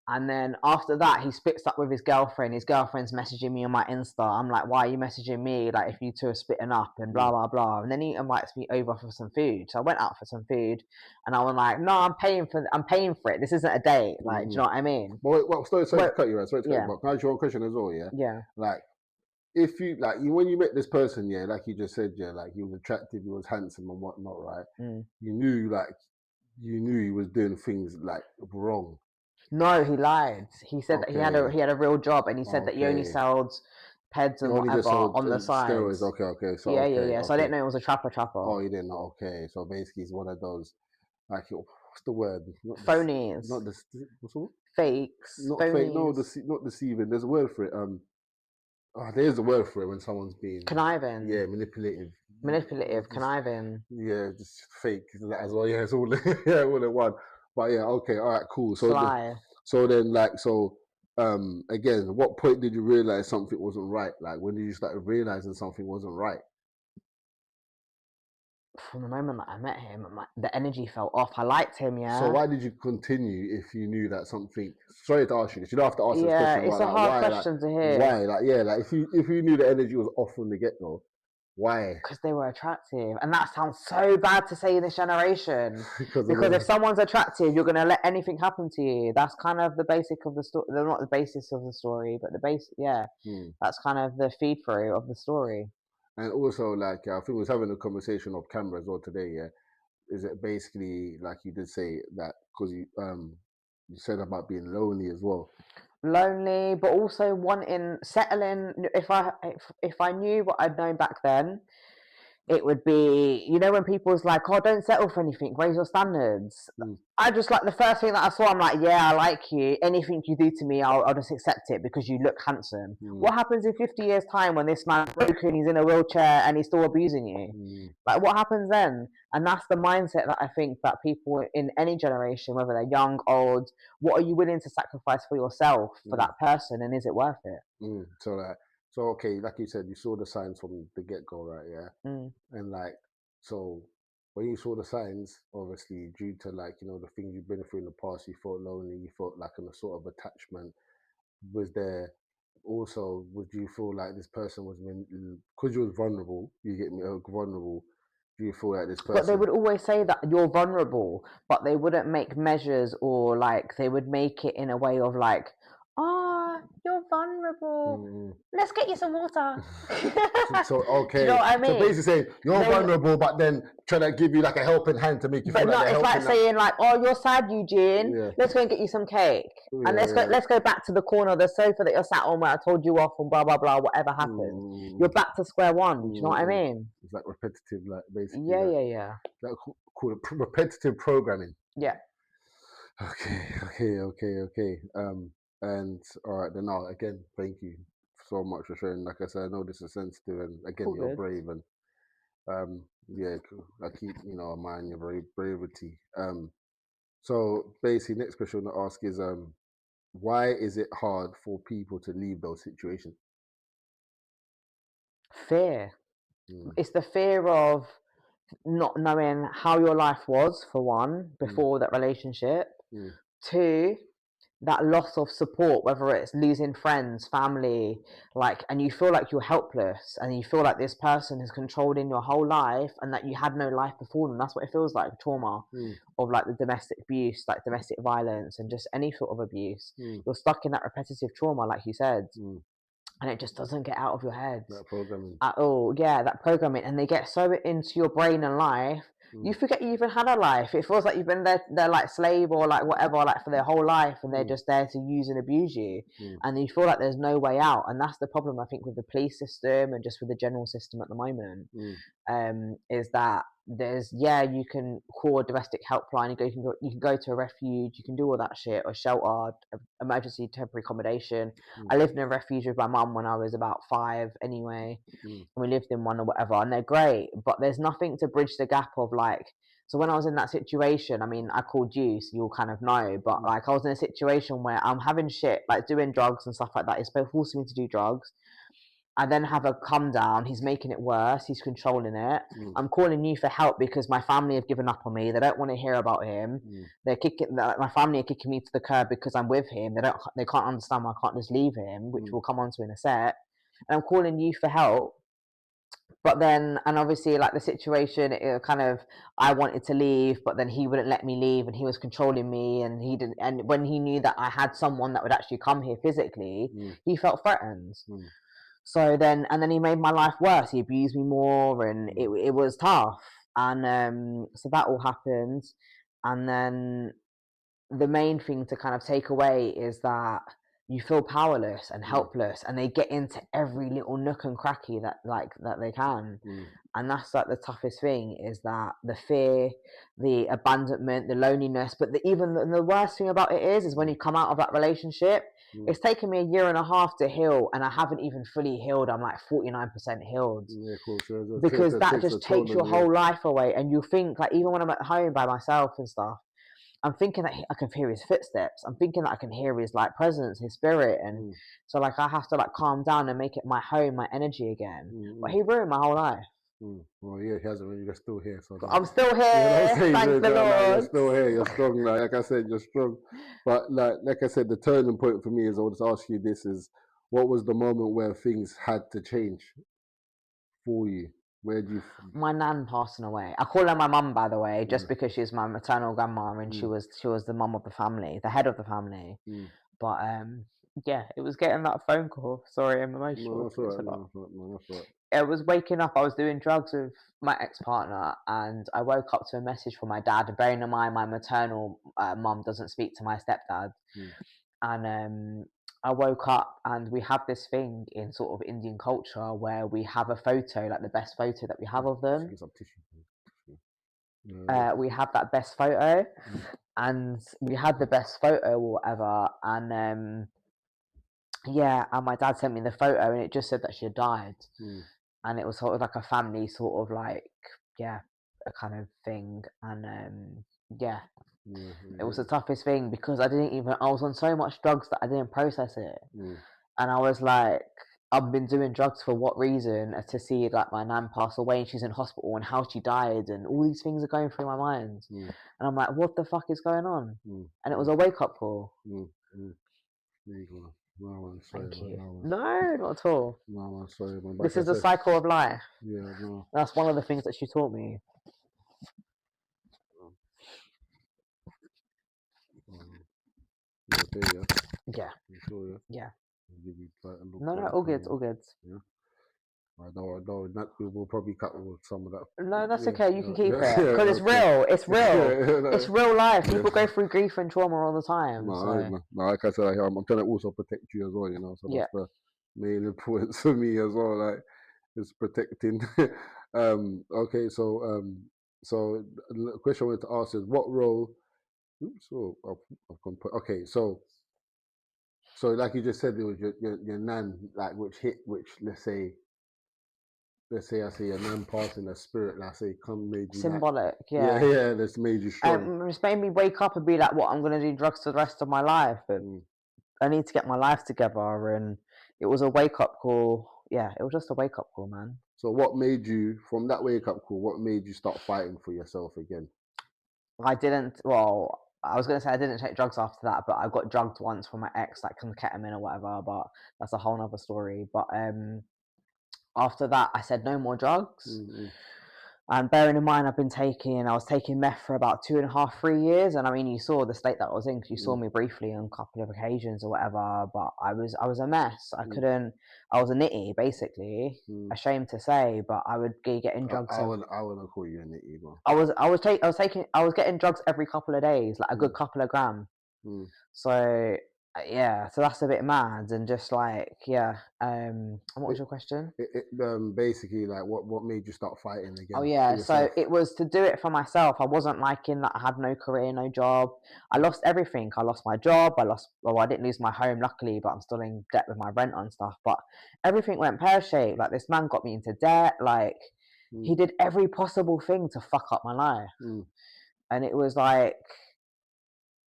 And then after that, he splits up with his girlfriend. His girlfriend's messaging me on my Insta. I'm like, why are you messaging me? If you two are splitting up and blah, blah, blah. And then he invites me over for some food. So I went out for some food and I was like, no, I'm paying for it. This isn't a date. Do you know what I mean? Sorry to cut you out. Sorry to cut you out. Can I ask you one question as well, yeah? Yeah. If you when you met this person, yeah, like you just said, yeah, he was attractive, he was handsome and whatnot, right? You knew he was doing things wrong. No, he lied. He said that he had a real job, and he said that he only sold peds and whatever on the side. Steroids. Okay. So yeah. So I didn't know it was a trapper. Oh, you didn't know? Okay, so basically he's one of those what's the word? Phonies. Not the what's the word? Fakes. Not phonies. fake. No, not deceiving. There's a word for it. There's a word for it when someone's being conniving. Yeah, manipulative, conniving. Yeah, just fake as well. Yeah, it's all all in one. But yeah, okay, all right, cool. So again, what point did you realize something wasn't right? When did you start realizing something wasn't right? From the moment that I met him, the energy fell off. I liked him, yeah. So why did you continue if you knew that something? Sorry to ask you this. You don't have to ask this question. Yeah, it's a hard question to hear. Why? If you knew the energy was off from the get go, why? Because they were attractive, and that sounds so bad to say in this generation. because if someone's attractive, you're going to let anything happen to you. That's kind of the basic of the story. Not the basis of the story, but the base. Yeah, that's kind of the feed through of the story. And also, I think we was having a conversation off camera as well today. Yeah, is it basically like you did say that because you said about being lonely as well? Lonely, but also wanting settling. If I knew what I'd known back then, it would be, when people's like, oh, don't settle for anything, raise your standards. I just like the first thing that I saw, I'm like, yeah, I like you. Anything you do to me, I'll just accept it because you look handsome. What happens in 50 years' time when this man's broken, he's in a wheelchair, and he's still abusing you? Like, what happens then? And that's the mindset that I think that people in any generation, whether they're young, old, what are you willing to sacrifice for yourself for that person, and is it worth it? So okay, like you said, you saw the signs from the get-go, right? Yeah. And like, so when you saw the signs, obviously due to like, the things you've been through in the past, you felt lonely, you felt like in a sort of attachment. Was there also, would you feel like this person was, because you was vulnerable, you get me, vulnerable, do you feel like this person? But they would always say that you're vulnerable, but they wouldn't make measures, or like they would make it in a way of like, oh, you're vulnerable. Let's get you some water. So okay, do you know what I mean? So basically saying you're vulnerable, but then trying to give you like a helping hand to make you feel like they're it's helping. Like saying like, oh, you're sad, Eugene. Yeah. Let's go and get you some cake, and let's go back to the corner of the sofa that you're sat on where I told you off, and blah blah blah. Whatever happened, you're back to square one. Do you know what I mean? It's like repetitive, like basically. Yeah. Like called repetitive programming. Yeah. Okay. And all right, then now again, thank you so much for sharing. Like I said, I know this is sensitive, and again, you're brave, and I keep mind your bravery. So basically, next question to ask is why is it hard for people to leave those situations? Fear. It's the fear of not knowing how your life was, for one, before that relationship. Two, that loss of support, whether it's losing friends, family, like, and you feel like you're helpless, and you feel like this person is controlling your whole life, and that you had no life before them. That's what it feels like, trauma of like the domestic abuse, like domestic violence, and just any sort of abuse. You're stuck in that repetitive trauma, like you said. And it just doesn't get out of your head. That programming. At all. Yeah, that programming. And they get so into your brain and life, you forget you even had a life. It feels like you've been their like slave, or like whatever, like for their whole life, and they're just there to use and abuse you. And you feel like there's no way out. And that's the problem, I think, with the police system and just with the general system at the moment. Is that you can call a domestic helpline, you can go to a refuge, you can do all that shit, or shelter, emergency temporary accommodation. I lived in a refuge with my mum when I was about 5 anyway, and we lived in one or whatever, and they're great, but there's nothing to bridge the gap of like, so when I was in that situation, I mean, I called you, so you'll kind of know, but like I was in a situation where I'm having shit, like doing drugs and stuff like that. It's both forcing me to do drugs. I then have a come down. He's making it worse. He's controlling it. I'm calling you for help because my family have given up on me. They don't want to hear about him. My family are kicking me to the curb because I'm with him. They can't understand why I can't just leave him, which we'll come on to in a sec. And I'm calling you for help. But then, and obviously, like the situation, it kind of, I wanted to leave, but then he wouldn't let me leave, and he was controlling me, and he didn't. And when he knew that I had someone that would actually come here physically, he felt threatened. So then he made my life worse. He abused me more, and it was tough. And so that all happened. And then the main thing to kind of take away is that you feel powerless and helpless, and they get into every little nook and cranny that they can. And that's like the toughest thing, is that the fear, the abandonment, the loneliness. But even the worst thing about it is when you come out of that relationship, it's taken me 1.5 years to heal, and I haven't even fully healed. I'm like 49% healed. Because that just takes your whole life away. And you think, like, even when I'm at home by myself and stuff, I'm thinking that I can hear his footsteps. I'm thinking that I can hear his like presence, his spirit, and so like I have to like calm down and make it my home, my energy again. But he ruined my whole life. Well, yeah, he hasn't. You're still here, so I'm still here. Thank the Lord. You're still here. You're strong. Like I said, you're strong. But like I said, the turning point for me is, I want to ask you this: is what was the moment where things had to change for you? Where do you? My nan passing away. I call her my mum, by the way, just because she's my maternal grandma, and she was the mum of the family, the head of the family. But yeah, it was getting that phone call. Sorry, I'm No, emotional. that's all right. No, that's all right. No, that's all right. It was waking up. I was doing drugs with my ex-partner, and I woke up to a message from my dad. Bearing in mind, my maternal mum doesn't speak to my stepdad, and I woke up, and we have this thing in sort of Indian culture where we have a photo, like the best photo that we have of them. Get some tissue. Yeah. We have that best photo, and we had the best photo or whatever, and yeah, and my dad sent me the photo, and it just said that she had died. And it was sort of like a family sort of like, yeah, a kind of thing. And yeah, it was the toughest thing because I was on so much drugs that I didn't process it. And I was like, I've been doing drugs for what reason? To see like my nan pass away and she's in hospital and how she died and all these things are going through my mind. And I'm like, what the fuck is going on? And it was a wake up call. There you go. No, I'm sorry, Thank you. no, No, not at all. No, I'm sorry, man. This is the cycle of life. Yeah, no. That's one of the things that she taught me. You okay, yeah? Yeah. You sure, yeah? Yeah. I'll give you like a look. No, all good, all good. Yeah. I know. That we'll probably cut with some of that. No, that's okay. You can keep it because it's real. It's real. It's real life. People go through grief and trauma all the time. No, like I said, I'm trying to also protect you as well. You know, so that's the main importance for me as well. Like, is protecting. Okay, so the question I wanted to ask is, what role? Oops, I've gone. Okay, so like you just said, it was your nan, like which let's say I say your nan passing a spirit, let's say come made you symbolic, yeah, that's made you strong. It's made me wake up and be like, what, I'm gonna do drugs for the rest of my life, and I need to get my life together. And it was a wake up call. Yeah, it was just a wake up call, man. So what made you, from that wake up call, what made you start fighting for yourself again? I didn't. Well, I was gonna say I didn't take drugs after that, but I got drugged once from my ex, like some ketamine or whatever. But that's a whole nother story. But after that, I said no more drugs. And bearing in mind, I was taking meth for about 2.5, 3 years. And I mean, you saw the state that I was in because you saw me briefly on a couple of occasions or whatever. But I was a mess. I was a nitty, basically. Ashamed to say, but I would be getting drugs. I wouldn't call you a nitty, bro. I was getting drugs every couple of days, like a good couple of grams. So yeah, so that's a bit mad. And just like, yeah, what was your question? Basically, like what made you start fighting again? Oh yeah, so it was to do it for myself. I wasn't liking that I had no career, no job. I lost everything. I lost my job. I didn't lose my home, luckily, but I'm still in debt with my rent and stuff. But everything went pear-shaped. Like, this man got me into debt. Like, he did every possible thing to fuck up my life. And it was like,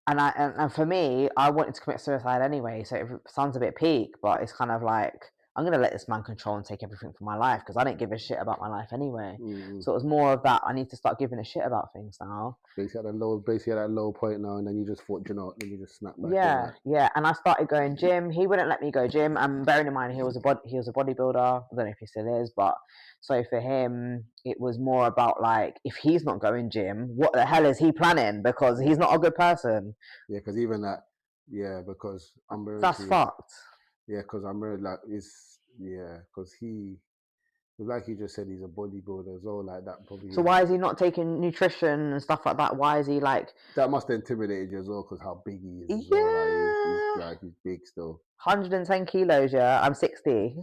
and for me, I wanted to commit suicide anyway, so it sounds a bit peak, but it's kind of like, I'm going to let this man control and take everything from my life because I didn't give a shit about my life anyway. So it was more of that, I need to start giving a shit about things now. Basically at that low point now, and then you just thought, then you just snapped back. Yeah, and I started going gym. He wouldn't let me go gym, and bearing in mind he was a bodybuilder. I don't know if he still is, but so for him, it was more about like, if he's not going gym, what the hell is he planning? Because he's not a good person. Yeah, because even that, because that's fucked. Yeah, because I'm really like, because like you just said, he's a bodybuilder as well, like that probably. So why is he not taking nutrition and stuff like that? Why is he like? That must have intimidated you as well, because how big he is. Yeah, he's big still. 110 kilos. Yeah, I'm 60.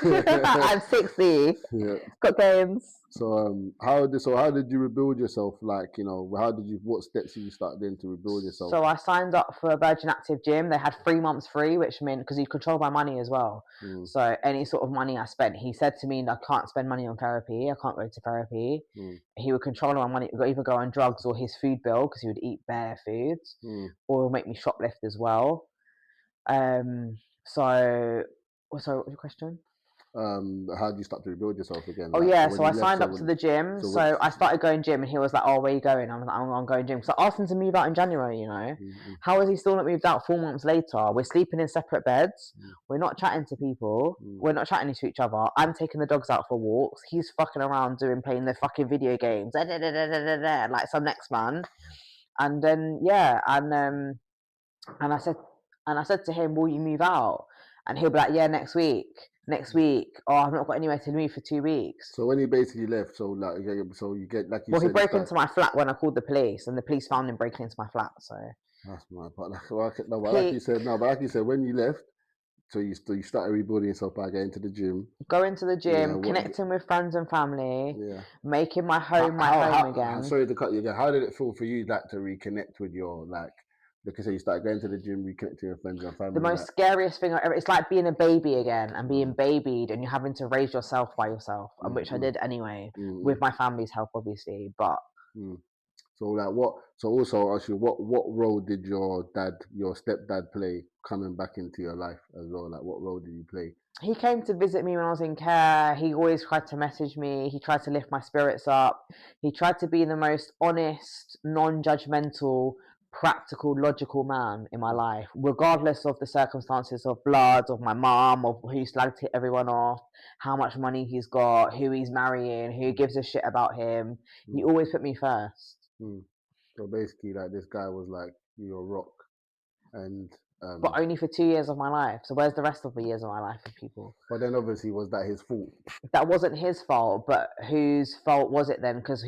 I'm 60. Yeah, got gains. So how did you rebuild yourself? Like, what steps did you start then to rebuild yourself? So I signed up for a Virgin Active gym. They had 3 months free, which meant, because he controlled my money as well. So any sort of money I spent, he said to me, I can't spend money on therapy. I can't go to therapy. He would control my money. It would either go on drugs or his food bill, because he would eat bare foods, or make me shoplift as well. So what was your question? How do you start to rebuild yourself again? Oh, yeah, so I signed up to the gym. So I started going gym, and he was like, oh, where are you going? I'm like, I'm going gym. So I asked him to move out in January, How is he still not moved out 4 months later? We're sleeping in separate beds. We're not chatting to people. We're not chatting to each other. I'm taking the dogs out for walks. He's fucking around playing the fucking video games. Like some next man. And then, and I said, And I said to him, will you move out? And he'll be like, yeah, next week. Oh, I've not got anywhere to move for 2 weeks. So when he basically left, so like, so you get, like you Well, said, he broke into my flat when I called the police, and the police found him breaking into my flat. So that's my part. Like you said, when you left, so you started rebuilding yourself by getting to the gym, going to the gym, connecting with friends and family, making my home home again. Sorry to cut you again. How did it feel for you that to reconnect with your, like, because you started going to the gym, reconnecting with friends and family? The most scariest thing ever. It's like being a baby again and being babied, and you're having to raise yourself by yourself, which I did anyway, with my family's help, obviously. But so, like, what? So also, actually, what role did your stepdad play coming back into your life as well? Like, what role did you play? He came to visit me when I was in care. He always tried to message me. He tried to lift my spirits up. He tried to be the most honest, non-judgmental, practical, logical man in my life, regardless of the circumstances of blood, of my mom, of who slagged everyone off, how much money he's got, who he's marrying, who gives a shit about him. He always put me first. So basically, like, this guy was like your rock, and but only for 2 years of my life. So where's the rest of the years of my life of people? But then obviously, was that his fault? That wasn't his fault, but whose fault was it then? Because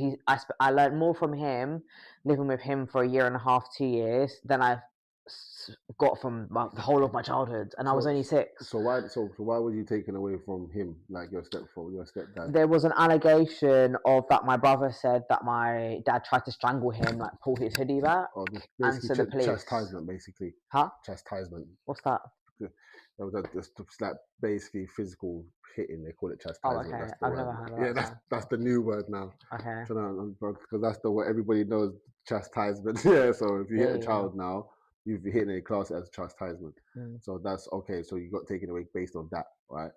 I learned more from him, living with him for 1.5 years, 2 years, than I got from the whole of my childhood, and I was only 6. So why was you taken away from him, like your stepdad? There was an allegation of that my brother said that my dad tried to strangle him, like pull his hoodie back, and so the police. Chastisement, basically. Huh? Chastisement. What's that? That was just like basically physical hitting. They call it chastisement. Oh, okay. I've never heard of that. That's the new word now. Okay. So because that's what everybody knows, chastisement. Yeah. So if you hit a child now, you've been hitting a class as chastisement. So that's okay. So you got taken away based on that, right?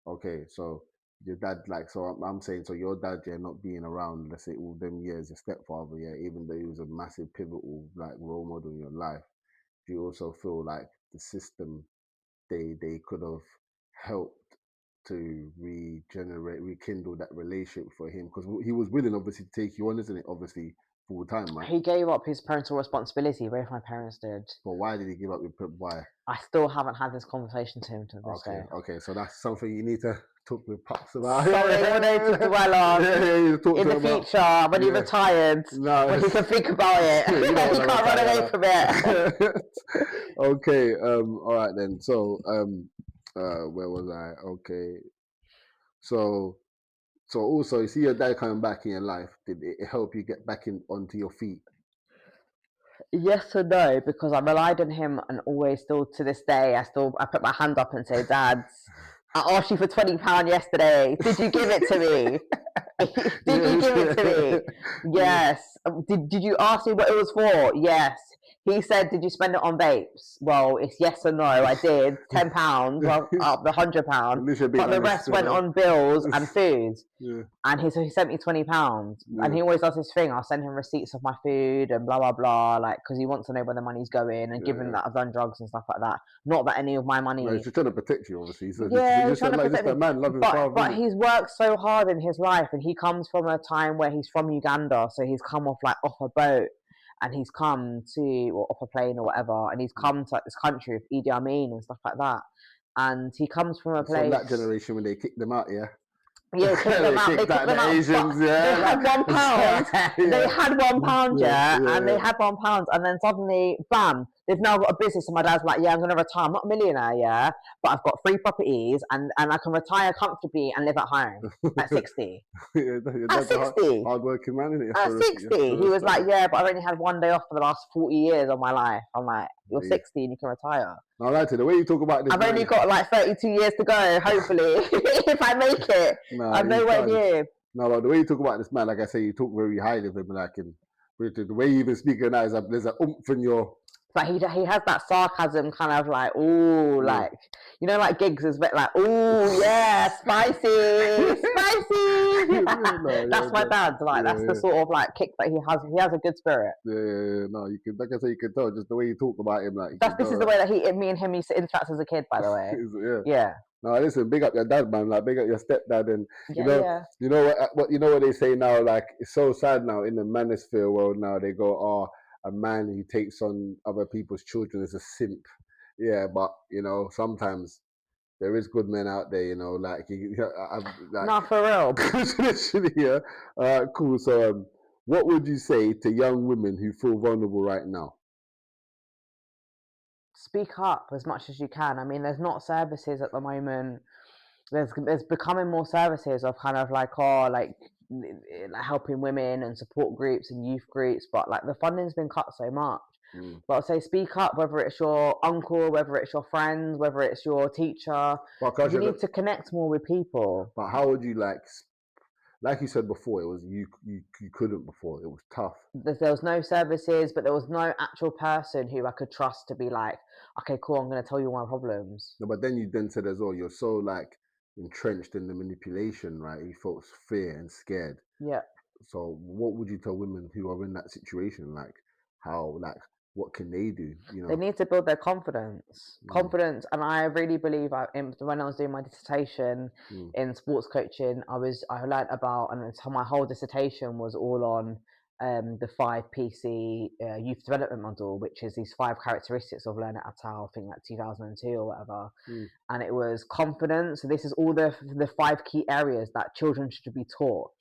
Okay. So your dad, like, so I'm saying, so your dad, not being around, let's say all them years, your stepfather, even though he was a massive pivotal, like, role model in your life, do you also feel like the system, they could have helped to rekindle that relationship for him, because he was willing, obviously, to take you on, isn't it? Obviously, full time, right? He gave up his parental responsibility. Both my parents did. But why did he give up? Why? I still haven't had this conversation to him to this day. Okay, so that's something you need to talk with Pops about. Something we need to dwell on in the future when he retired, when he can think about it. He can't run away from it. Okay, all right then. So, where was I? Okay, so also, you see your dad coming back in your life. Did it help you get back onto your feet? Yes and no, because I relied on him, and always still to this day, I put my hand up and say, Dad, I asked you for £20 yesterday. Did you give it to me? Did you give it to me? Yes. Did you ask me what it was for? Yes. He said, did you spend it on vapes? Well, it's yes or no. I did. £10, well, up the £100, but the rest went on bills and food. And he sent me £20, and he always does this thing. I'll send him receipts of my food and blah blah blah, like, because he wants to know where the money's going, and given that I've done drugs and stuff like that. Not that any of my money. No, he's just trying to protect you, obviously. He's trying to protect me. Man, loving father. But he's worked so hard in his life, and he comes from a time where he's from Uganda, so he's come off a boat. And he's come off a plane or whatever, and he's come to this country with Idi Amin and stuff like that. And he comes from a place. From that generation when they kicked them out, yeah. Yeah, kicked them out. They kicked them out. Asians, They had £1. They had £1, and they had £1, and then suddenly, bam, they've now got a business. And my dad's like, yeah, I'm going to retire. I'm not a millionaire, but I've got 3 properties, and I can retire comfortably and live at home at 60. At 60. Hard-working man, isn't it? At 60. He was like, yeah, but I've only had 1 day off for the last 40 years of my life. I'm like, you're 60 and you can retire. I like it. The way you talk about this, I've only got like 32 years to go, hopefully, if I make it. I'm nowhere near. No, but the way you talk about this man, like I say, you talk very highly of him, like, and the way you even speak of that, there's an oomph in your. But he has that sarcasm, kind of like, ooh, like, you know, like Giggs is a bit like, ooh, yeah, spicy. That's my dad. Like, that's the sort of like kick that he has. He has a good spirit. Yeah. No, you can, like I say, you can tell just the way you talk about him. Like, this is the way that me and him used to interact as a kid, by the way. Yeah. No, listen, big up your dad, man. Like, big up your stepdad, and you know what they say now. Like, it's so sad now in the manosphere world. Now they go, a man who takes on other people's children is a simp. yeah, but sometimes there is good men out there, like like Not for real. literally, yeah. Cool. So, what would you say to young women who feel vulnerable right now? Speak up as much as you can. I mean, there's not services at the moment. There's becoming more services of kind of like helping women and support groups and youth groups, but like the funding's been cut so much. But I'd say speak up, whether it's your uncle, whether it's your friends, whether it's your teacher. You need to connect more with people. But how would you like you said before, it was you couldn't before. It was tough. There was no services, but there was no actual person who I could trust to be like, okay, cool, I'm going to tell you my problems. No, but then you then said as well, you're so like entrenched in the manipulation, right? You felt fear and scared. Yeah. So what would you tell women who are in that situation? Like what can they do? They need to build their confidence. Confidence, and I really believe when I was doing my dissertation in sports coaching, I learned about, and my whole dissertation was all on the 5PC youth development model, which is these 5 characteristics of learner at I think like 2002 or whatever. And it was confidence. So this is all the 5 key areas that children should be taught.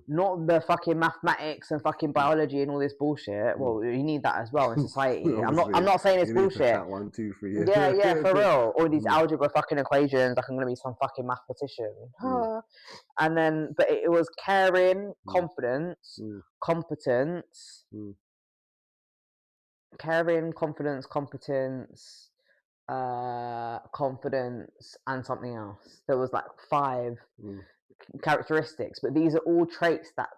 Not the fucking mathematics and fucking biology and all this bullshit. Well, you need that as well in society. I'm not saying it's bullshit. 1, 2, 3. Yeah, for real. All these algebra fucking equations, like I'm gonna be some fucking mathematician. And then, but it was caring, confidence, competence, caring, confidence, competence, confidence, and something else. There was like 5 characteristics, but these are all traits that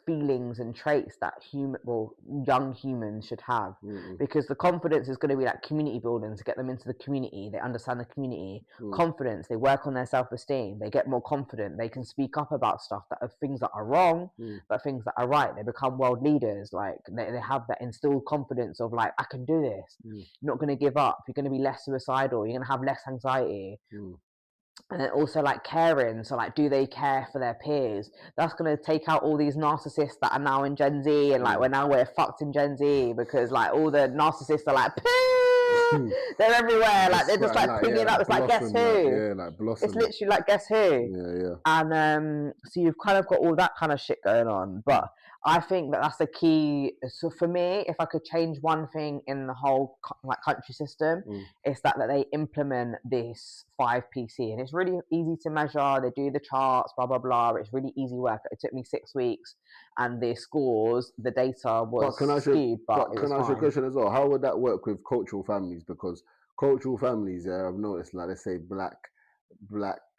feelings and traits that young humans should have, because the confidence is going to be like community building, to get them into the community, they understand the community. Confidence, they work on their self-esteem, they get more confident, they can speak up about stuff that are things that are wrong, but things that are right, they become world leaders. Like they have that instilled confidence of like, I can do this. You're not going to give up, you're going to be less suicidal, you're going to have less anxiety. And then also like caring, so like, do they care for their peers? That's going to take out all these narcissists that are now in Gen Z, and like we're fucked in Gen Z, because like all the narcissists are like they're everywhere, like they're just like picking up. It's like, guess who? It's literally like, guess who? And so you've kind of got all that kind of shit going on. But I think that's the key. So for me, if I could change one thing in the whole like country system, it's that they implement this 5PC, and it's really easy to measure. They do the charts, blah blah blah. It's really easy work. It took me 6 weeks, and the scores, the data was skewed. But can I ask you a question as well? How would that work with cultural families? Because cultural families, I've noticed, like let's say black,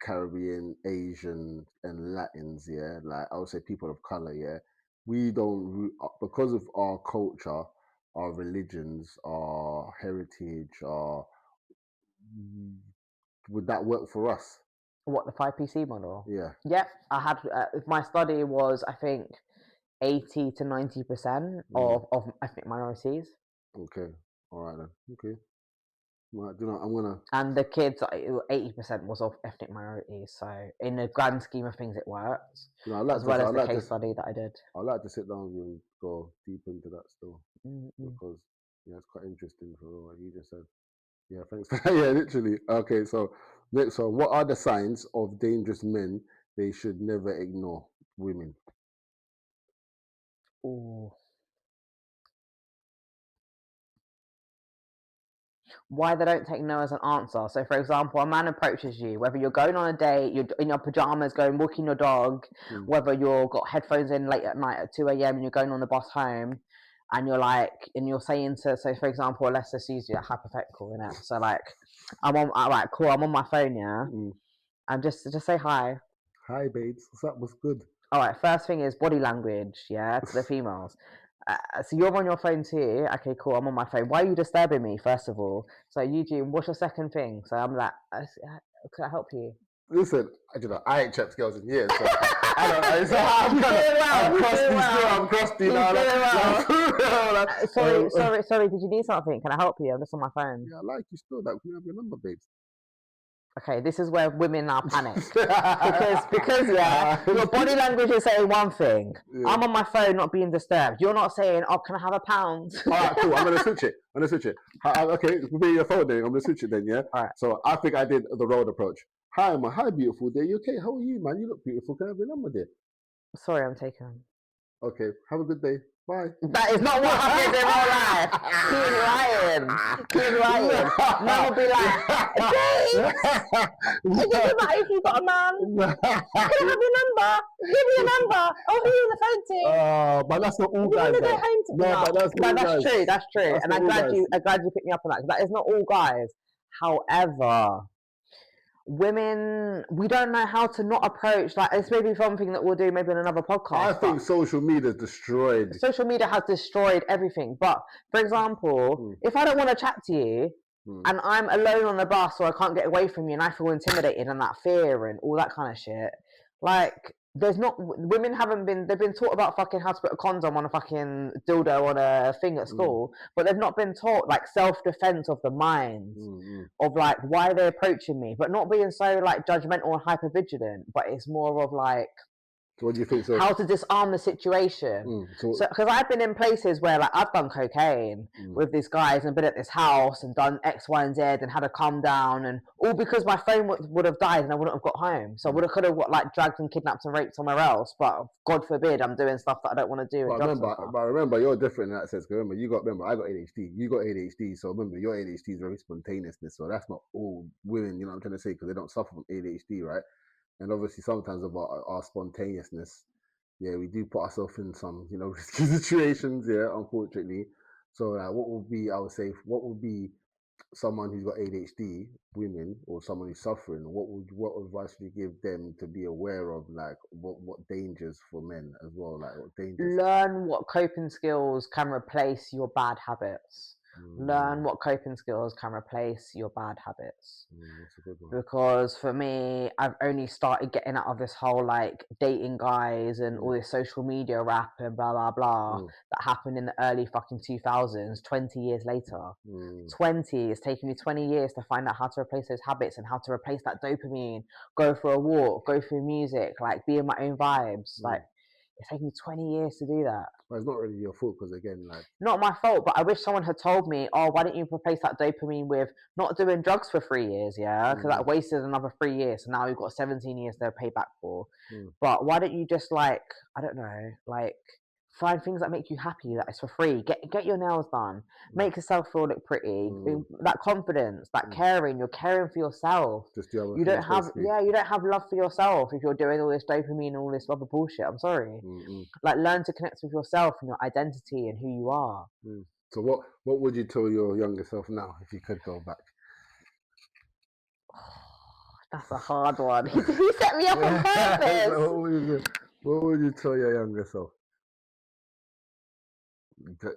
Caribbean, Asian, and Latins, like I would say people of color, we don't, because of our culture, our religions, our heritage, would that work for us? What, the 5PC model? Yeah. Yep. I had my study was, I think, 80 to 90% of ethnic minorities. Okay. All right then. Okay. Right, I'm gonna. And the kids, 80% was of ethnic minorities. So in the grand scheme of things, it worked. As well as the case study that I did. I'd like to sit down with you and go deep into that still, because it's quite interesting for what you just said. Yeah, thanks. Yeah, literally. Okay, so next one. What are the signs of dangerous men they should never ignore? Women. Ooh. Why they don't take no as an answer. So, for example, a man approaches you, whether you're going on a date, you're in your pajamas, going walking your dog, whether you've got headphones in late at night at 2 a.m. and you're going on the bus home, and you're saying to, so for example, let's just use a hypothetical, so like, I'm on my phone, and just say hi. Hi, babes. What's up? What's good? All right. First thing is body language, to the females. So you're on your phone too. Okay, cool. I'm on my phone. Why are you disturbing me? First of all. So Eugene, what's your second thing? So I'm like, can I help you? Listen, I ain't checked girls in years, so I don't know. So I'm crusty now. Sorry. Did you need something? Can I help you? I'm just on my phone. Yeah, I like you still. That can we have your number, babes? Okay, this is where women now panic because your body language is saying one thing. Yeah. I'm on my phone, not being disturbed. You're not saying, "Oh, can I have £1?" All right, cool. I'm gonna switch it. Okay, we'll be your phone then. I'm gonna switch it then. Yeah. All right. So I think I did the road approach. Hi, man. Hi, beautiful day. You okay? How are you, man? You look beautiful. Can I have your number, dear? Sorry, I'm taken. Okay. Have a good day. Bye. That is not what happens in real life. Keep lying. Keep lying. Man will be like, it doesn't matter if you've got a man. Can I have your number? Give me your number. Oh, who are you on the phone to? But that's not all You guys. want to go though. home to? No, but that's not all that's guys. true. That's true. That's And not I'm all glad guys. you picked me up on that, because that is not all guys. However, women, we don't know how to not approach. Like, it's maybe something that we'll do maybe in another podcast. I think social media destroyed. Social media has destroyed everything. But for example, if I don't want to chat to you and I'm alone on the bus, or I can't get away from you and I feel intimidated and that fear and all that kind of shit, like, they've been taught about fucking how to put a condom on a fucking dildo on a thing at school, but they've not been taught like self-defense of the mind, of like, why they're approaching me, but not being so like judgmental and hyper vigilant, but it's more of like, What do you think? So how to disarm the situation. So because I've been in places where like I've done cocaine with these guys and been at this house and done X, Y, and Z and had a calm down, and all because my phone would have died and I wouldn't have got home. So I could have like dragged and kidnapped and raped somewhere else. But God forbid, I'm doing stuff that I don't want to do. But remember, you're different in that sense. Remember, I got ADHD. You got ADHD. So remember, your ADHD is very spontaneousness. So that's not all women. You know what I'm trying to say? Because they don't suffer from ADHD, right? And obviously, sometimes of our spontaneousness, yeah, we do put ourselves in some, risky situations, yeah, unfortunately. So, what would be, I would say, what would be someone who's got ADHD, women, or someone who's suffering? What advice would you give them to be aware of, like, what dangers for men as well, like what dangers? Learn what coping skills can replace your bad habits. Learn what coping skills can replace your bad habits. That's a good one. Because for me, I've only started getting out of this whole like dating guys and all this social media rap and blah blah blah that happened in the early fucking 2000s, 20 years later. 20, it's taken me 20 years to find out how to replace those habits and how to replace that dopamine, go for a walk, go through music, like be in my own vibes. Like, it's taken me 20 years to do that. Well, it's not really your fault, because again, like, not my fault, but I wish someone had told me, oh, why don't you replace that dopamine with not doing drugs for 3 years, yeah? Because that wasted another 3 years, so now we've got 17 years to pay back for. But why don't you just, like, I don't know, like, find things that make you happy, that is for free. Get your nails done. Make yourself feel look pretty. That confidence, that caring. You're caring for yourself. You don't have love for yourself if you're doing all this dopamine and all this other bullshit. I'm sorry. Like, learn to connect with yourself and your identity and who you are. So what would you tell your younger self now if you could go back? That's a hard one. He set me up on purpose. What would you tell your younger self?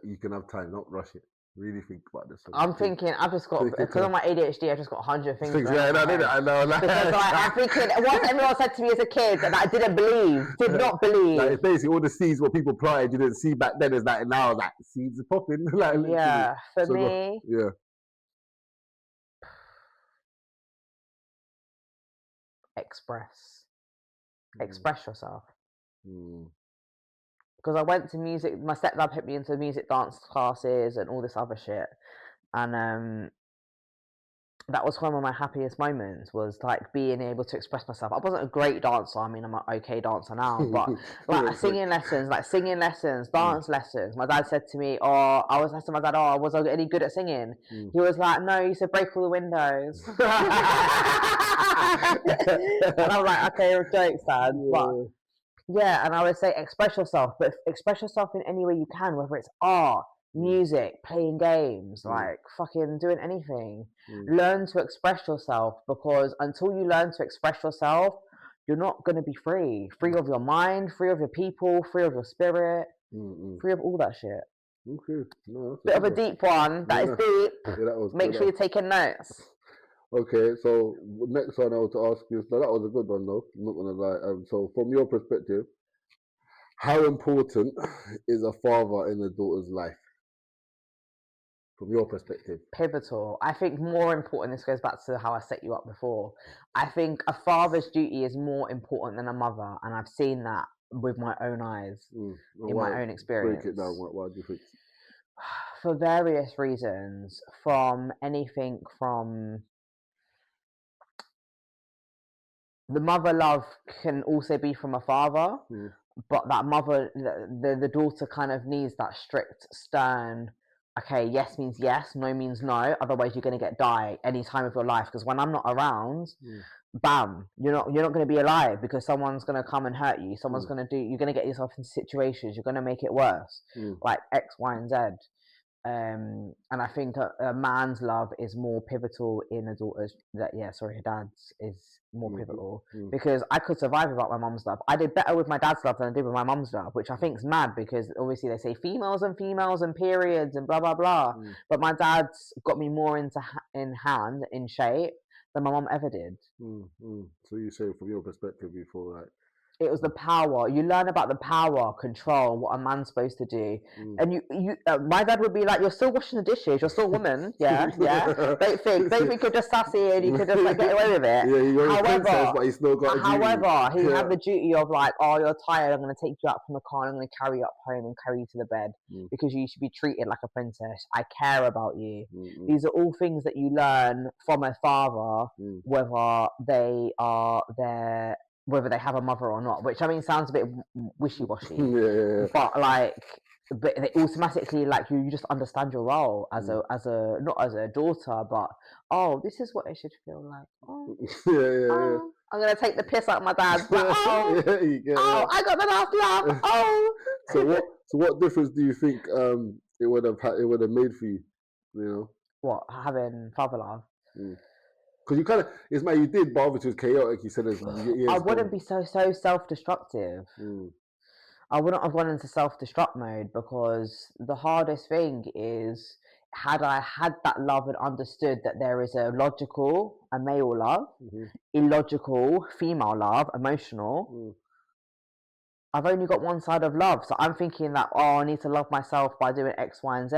You can have time, not rush it. Really think about this. I'm thinking, I've just got, because of my ADHD, I've just got 100 things. Yeah, I know. Because I'm thinking, what everyone said to me as a kid that I did not believe. Like, it's basically all the seeds what people planted you didn't see back then is like now, like, seeds are popping. Like, yeah, for me. Yeah. Express yourself. Because I went to music, my stepdad put me into music dance classes and all this other shit, and that was one of my happiest moments, was like being able to express myself. I wasn't a great dancer, I mean, I'm an okay dancer now, but like singing lessons, dance lessons. My dad said to me, I asked my dad, was I any good at singing? He was like, no, you said break all the windows. And I was like, okay, jokes, Dad. But yeah, and I would say express yourself, but express yourself in any way you can, whether it's art, music, playing games, like fucking doing anything. Learn to express yourself, because until you learn to express yourself, you're not going to be free of your mind, free of your people, free of your spirit, free of all that shit. Okay, no, bit of a deep one. That is deep. Yeah, Make sure you're taking notes. Okay, so next one I want to ask you, that was a good one though, I'm not gonna lie. So from your perspective, how important is a father in a daughter's life? from your perspective? Pivotal. I think more important, this goes back to how I set you up before. I think a father's duty is more important than a mother, and I've seen that with my own eyes, in my own experience. Break it down. Why do you think? For various reasons, from anything from the mother love can also be from a father, but that mother, the daughter kind of needs that strict, stern, okay, yes means yes, no means no, otherwise you're going to die any time of your life, because when I'm not around, bam, you're not going to be alive, because someone's going to come and hurt you, you're going to get yourself in situations, you're going to make it worse, like X, Y, and Z. And I think a man's love is more pivotal in a daughter's. Her dad's is more pivotal, because I could survive without my mum's love. I did better with my dad's love than I did with my mum's love, which I think is mad, because obviously they say females and periods and blah blah blah. But my dad's got me more in shape than my mum ever did. So you say, from your perspective, you feel like it was the power. You learn about the power, control, what a man's supposed to do. And my dad would be like, "You're still washing the dishes. You're still a woman. Yeah. Don't think you're just sassy and you could just like get away with it." Yeah, you're a princess, but you still got a duty. However, he had the duty of like, "Oh, you're tired. I'm going to take you out from the car. And I'm going to carry you up home and carry you to the bed because you should be treated like a princess. I care about you." These are all things that you learn from a father, whether they are there, whether they have a mother or not, which I mean sounds a bit wishy-washy, but they automatically, like, you just understand your role as a not as a daughter, but this is what it should feel like. I'm gonna take the piss out of my dad. But, I got the last laugh. So what difference do you think it would have made for you? You know, what, having father love? Because you kind of, you did, but obviously it was chaotic. You said I wouldn't be so self-destructive. I wouldn't have gone into self-destruct mode, because the hardest thing is, had I had that love and understood that there is a male love, illogical female love, emotional. I've only got one side of love, so I'm thinking that I need to love myself by doing X, Y, and Z,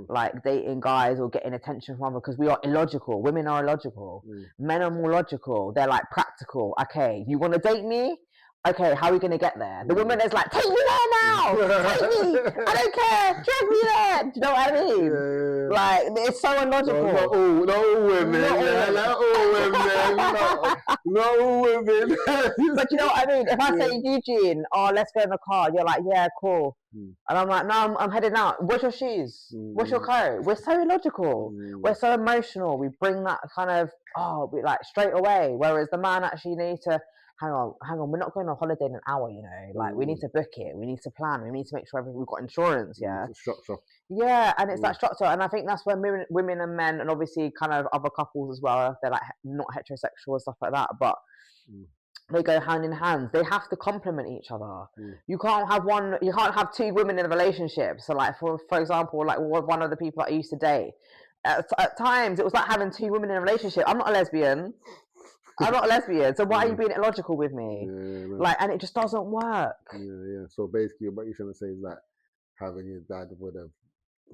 like dating guys or getting attention from them, because we are illogical. Women are illogical. Men are more logical. They're like practical. Okay, you want to date me? Okay, how are we going to get there? The woman is like, take me there now! Take me! I don't care! Drag me there! Do you know what I mean? Like, it's so illogical. Not all women. Not all women. But you know what I mean? If I say, Eugene, let's go in the car, you're like, yeah, cool. And I'm like, no, I'm heading out. Where's your shoes? Where's your coat? We're so illogical. We're so emotional. We bring that kind of, like straight away. Whereas the man actually needs to, hang on, we're not going on holiday in an hour, you know, like we need to book it, we need to plan, we need to make sure we've got insurance, structure. Yeah, and it's that structure, and I think that's where women and men, and obviously kind of other couples as well, if they're like not heterosexual and stuff like that, but they go hand in hand. They have to complement each other. You can't have two women in a relationship. So like for example, like one of the people that I used to date, at times it was like having two women in a relationship. I'm not a lesbian, so why are you being illogical with me? And it just doesn't work. So basically what you're trying to say is that having your dad would have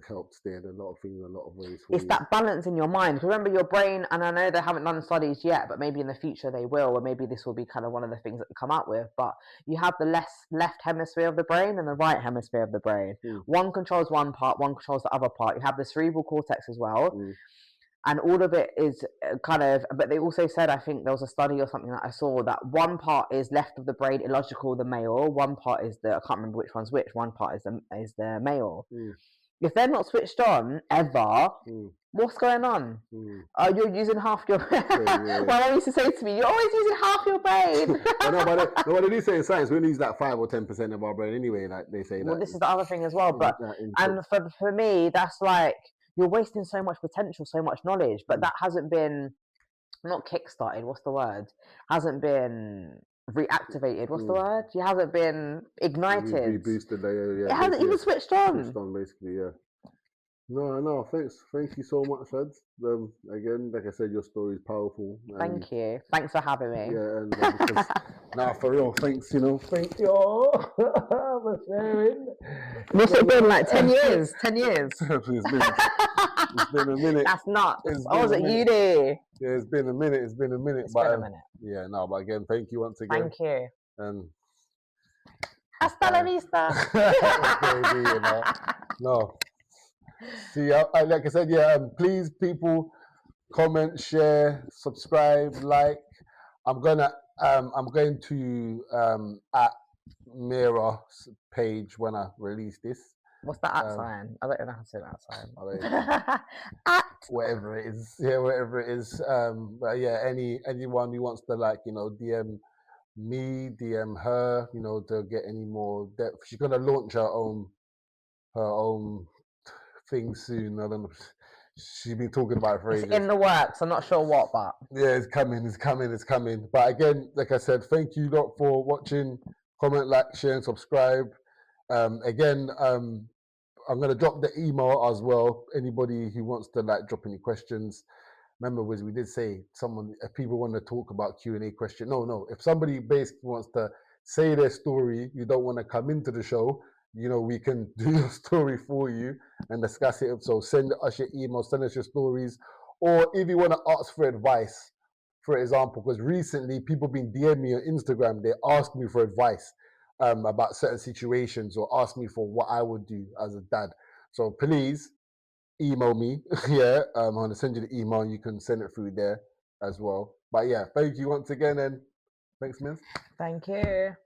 helped steer a lot of things in a lot of ways for you. That balance in your mind. Remember, your brain, and I know they haven't done studies yet, but maybe in the future they will, or maybe this will be kind of one of the things that they come out with, but you have the left hemisphere of the brain and the right hemisphere of the brain. One controls one part, one controls the other part. You have the cerebral cortex as well. And all of it is kind of, but they also said, I think there was a study or something that I saw, that one part is left of the brain, illogical, the male, one part is I can't remember which one's which, one part is the male. If they're not switched on ever, what's going on? You're using half your brain. My mom used to say to me, you're always using half your brain. But what they do say in science, we only use like 5 or 10% of our brain anyway, like they say that. Well, this is the other thing as well, but, and for me, that's like, you're wasting so much potential, so much knowledge, but that hasn't been, not kickstarted, what's the word? Hasn't been reactivated, what's the word? You haven't been ignited. Reboosted, it hasn't even switched on. Switched on, basically, No, thank you so much, Fads. Again, like I said, your story is powerful. Thank you. Thanks for having me. Yeah, and for real, thank you for sharing. What's it been, like 10 years? 10 years. It's been a minute. That's nuts. It's I been was a at minute. uni. Yeah, it's been a minute. It's been a minute. It's But been a minute. yeah, no. But again, thank you once again. Thank you. And Hasta la vista. baby, you know. No. See, like I said, yeah. Please, people, comment, share, subscribe, like. I'm going to at Mira's page when I release this. What's the at sign? I don't know how to say that sign. At whatever it is, yeah, whatever it is. But yeah, anyone who wants to DM me, DM her, to get any more depth. She's gonna launch her own thing soon. I don't know. She's been talking about it for ages. It's in the works. I'm not sure what, but yeah, it's coming. But again, like I said, thank you lot for watching. Comment, like, share, and subscribe. Again, I'm gonna drop the email as well. Anybody who wants to drop any questions. Remember, we did say if people want to talk about Q&A question. No. If somebody basically wants to say their story, you don't want to come into the show, we can do your story for you and discuss it. So send us your email, send us your stories, or if you want to ask for advice, for example, because recently people been DMing me on Instagram, they ask me for advice about certain situations or ask me for what I would do as a dad. So please email me. Yeah, I'm going to send you the email. You can send it through there as well. But yeah, thank you once again, and thanks, Miss. thank you.